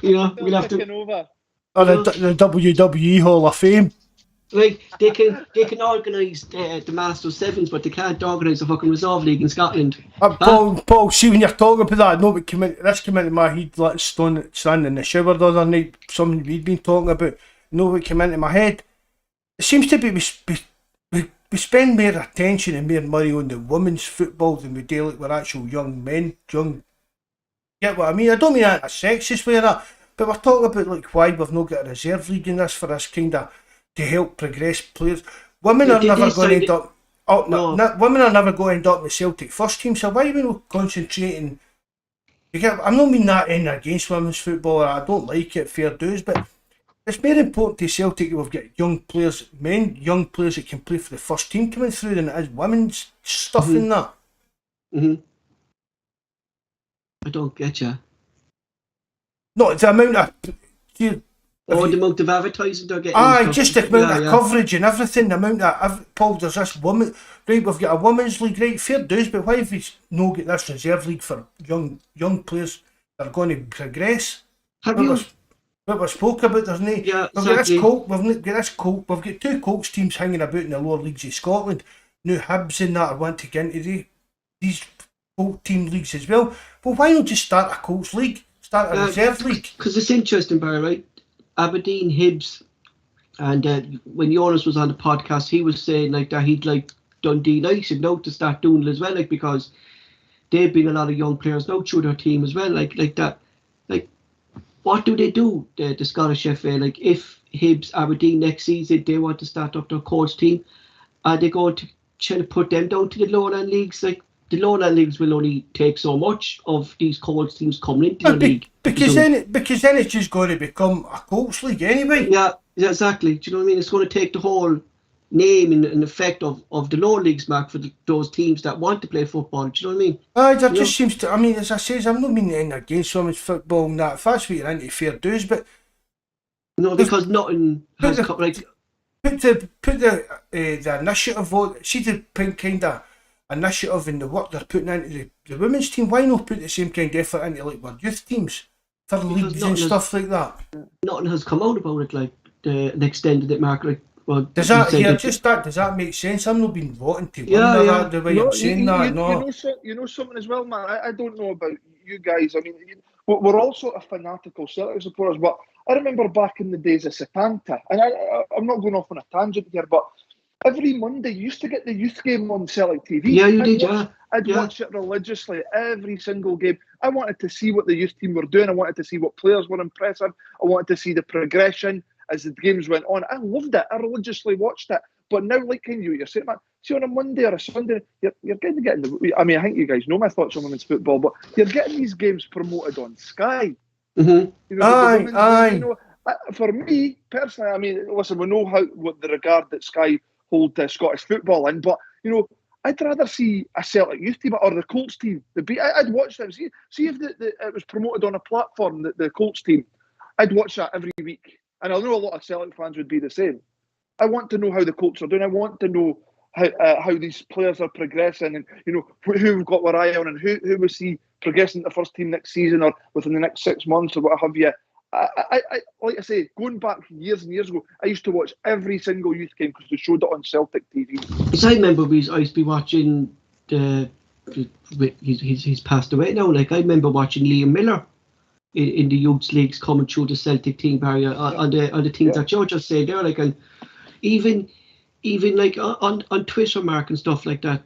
You know, we'll have to. Over. Or the WWE Hall of Fame. Like they can organise the Masters Sevens, but they can't organise a fucking resolve league in Scotland. Paul, see when you're talking about that, I know what this came into my head like standing in the shower the other night. Something we'd been talking about. Know what came into my head? It seems to be we spend more attention and more money on the women's football than we do like with actual young men. Get what I mean? I don't mean that in a sexist way, that. But we're talking about like why we've not got a reserve league in this for this kind of to help progress players. Women are never going to end up. Women are never going to end up in the Celtic first team. So why are we not concentrating? I'm not meaning that in against women's football. I don't like it, fair dues, but it's more important to Celtic that we've got young players that can play for the first team coming through than it is women's stuff in that. I don't get you. No, the amount of the amount of advertising they're getting. Just the amount of coverage and everything. The amount of Paul, there's this woman. Right, we've got a women's league, right? Fair dues, but why have we not got this reserve league for young players that are going to progress? What we spoke about, there's no. Yeah, we've got this two Colts teams hanging about in the lower leagues of Scotland. Now Hibs and that are want to get into these Colt team leagues as well. Well, why not just start a Colts league? Start a reserve league. Because it's interesting, Barry, right? Aberdeen, Hibs, and when Jonas was on the podcast, he was saying like that he'd like Dundee United now to start doing it as well, like because they've been a lot of young players now through their team as well, like that. Like, what do they do? The Scottish FA, like if Hibs, Aberdeen next season they want to start up their coach team, are they going to try to put them down to the lowland leagues? Like, the lowland leagues will only take so much of these Colts teams coming into the league. Because then it's just going to become a Colts league anyway. Yeah, exactly. Do you know what I mean? It's going to take the whole name and effect of the lower leagues, Mark, for those teams that want to play football. Do you know what I mean? That just seems to. I mean, as I say, I'm not meaning against women's football and that. If that's what you're into, fair dues. But no, because nothing has come. Like, put the initiative on. See the kind of initiative and the work they're putting into the women's team. Why not put the same kind of effort into like our youth teams for leagues and stuff like that? Nothing has come out about it, like the extended it, Mark. Like, well, does that make sense? I'm not being voting to wonder that the way I'm saying that. No, you know something as well, man. I don't know about you guys. I mean, we're all sort of fanatical Celtic supporters, but I remember back in the days of Sepanta, and I'm not going off on a tangent here, but every Monday you used to get the youth game on Celtic TV. Yeah, you did, I'd watch it religiously, every single game. I wanted to see what the youth team were doing. I wanted to see what players were impressive. I wanted to see the progression as the games went on. I loved it. I religiously watched it. But now, like you're saying, man, see on a Monday or a Sunday, you're getting I mean, I think you guys know my thoughts on women's football, but you're getting these games promoted on Sky. Mm-hmm. You know, you know, for me personally, I mean, listen, we know what the regard that Sky hold Scottish football in, but you know, I'd rather see a Celtic youth team or the Colts team. I'd watch them. See if it was promoted on a platform, the Colts team. I'd watch that every week, and I know a lot of Celtic fans would be the same. I want to know how the Colts are doing. I want to know how these players are progressing, and you know who we've got our eye on, and who we see progressing to the first team next season or within the next 6 months or what have you. I like I say, going back years and years ago, I used to watch every single youth game because they showed it on Celtic TV. Because I remember I used to be watching he's passed away now. Like I remember watching Liam Miller in the youth leagues coming through the Celtic team barrier on the things that you just said there. Like, and even even like on Twitter, Mark, and stuff like that,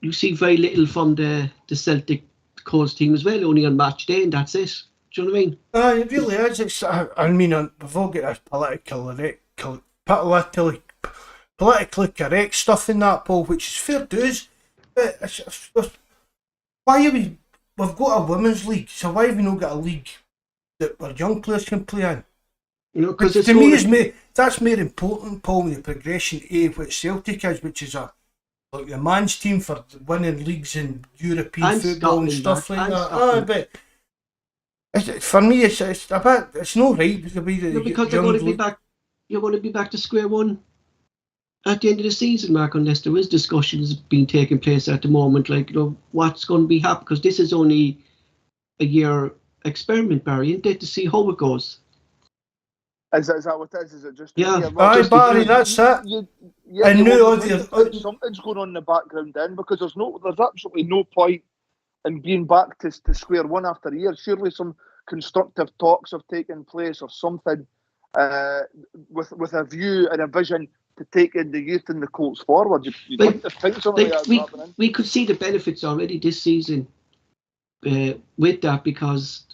you see very little from the Celtic coach team as well, only on match day, and that's it. Do you know what I mean? It really is. It's, I mean, we've all got this politically correct stuff in that, Paul, which is fair dues. But why are we've got a women's league, so why have we not got a league that our young players can play in? You know, because to me, that's more important, Paul, with the progression of what Celtic is, which is like the man's team for winning leagues in European and football and Scotland, stuff like and that. Scotland. But for me, it's a bit. It's not right the way the Because they're going to be back. You're going to be back to square one at the end of the season, Mark, unless there is discussions being taking place at the moment, like, you know, what's going to be happening, because this is only a year experiment, Barry, isn't it, to see how it goes. Is that what it is? Is it just Aye, Barry, that's it. Something's going on in the background then, because there's absolutely no point in being back to square one after a year. Surely some constructive talks have taken place or something with a view and a vision to taking the youth and the Colts forward. You'd like to think something like that's happening. We could see the benefits already this season with that, because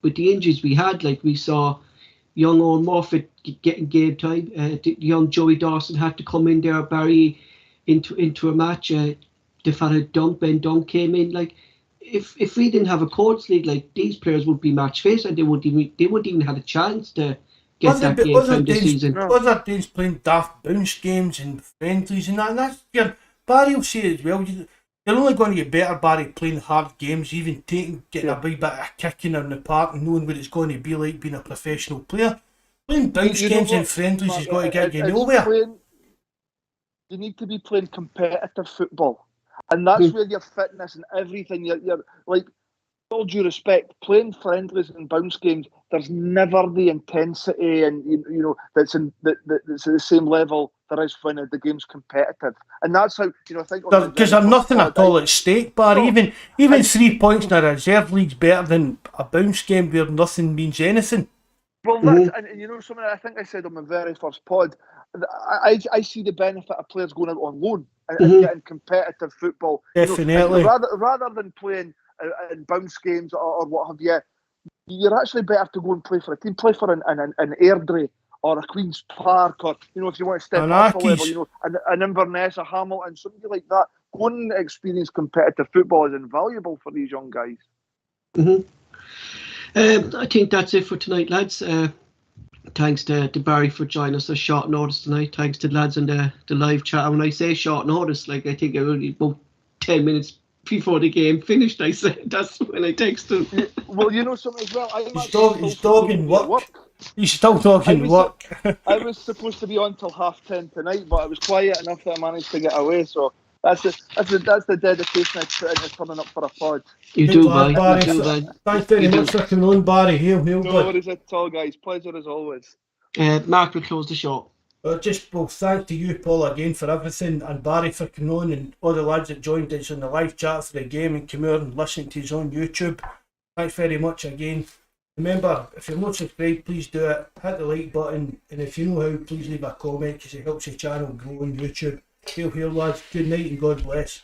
with the injuries we had, like we saw young Owen Morfitt getting game time. The young Joey Dawson had to come in there, Barry, into a match. The fella Ben Dunk came in. Like, if we didn't have a coach league, like, these players would be match fit, and they wouldn't even have a chance to get that game time this season. Other days playing daft bounce games and friendlies and that, and that's Barry will say as well. You're only going to get better, Barry, playing hard games, even getting a wee bit of kicking in the park and knowing what it's going to be like being a professional player. Playing bounce games and friendlies has got to get you nowhere. You need to be playing competitive football, and that's where your fitness and everything. You're like, with all due respect, playing friendlies and bounce games, there's never the intensity and you know that's at the same level there is when the game's competitive, and that's how I think because there's nothing at all at stake, Barry. Even 3 points in a reserve league's better than a bounce game where nothing means anything. Well, that's, and something I think I said on my very first pod. I see the benefit of players going out on loan and getting competitive football. Definitely. Rather than playing in bounce games or what have you, you're actually better to go and play for a team. Play for an Airdrie or a Queen's Park, or if you want to step up a level, an Inverness, a Hamilton, something like that. Going and experience competitive football is invaluable for these young guys. I think that's it for tonight, lads. Thanks to Barry for joining us at short notice tonight. Thanks to the lads on the live chat. And when I say short notice, like, I think it only about 10 minutes before the game finished, I said that's when I texted. Well, something as well. He's dogging work. He's still talking work. I was supposed to be on till 10:30 tonight, but I was quiet enough that I managed to get away. So that's the dedication I put into turning up for a pod. You do, Barry. Thanks very much for coming on, Barry. Hail, no worries at all, guys. Pleasure as always. Mark will close the show. Thanks to you, Paul, again for everything, and Barry for coming on, and all the lads that joined us in the live chat for the game and came out and listened to us on YouTube. Thanks very much again. Remember, if you're not subscribed, please do it. Hit the like button, and if you know how, please leave a comment, because it helps the channel grow on YouTube. Hail, lads. Good night and God bless.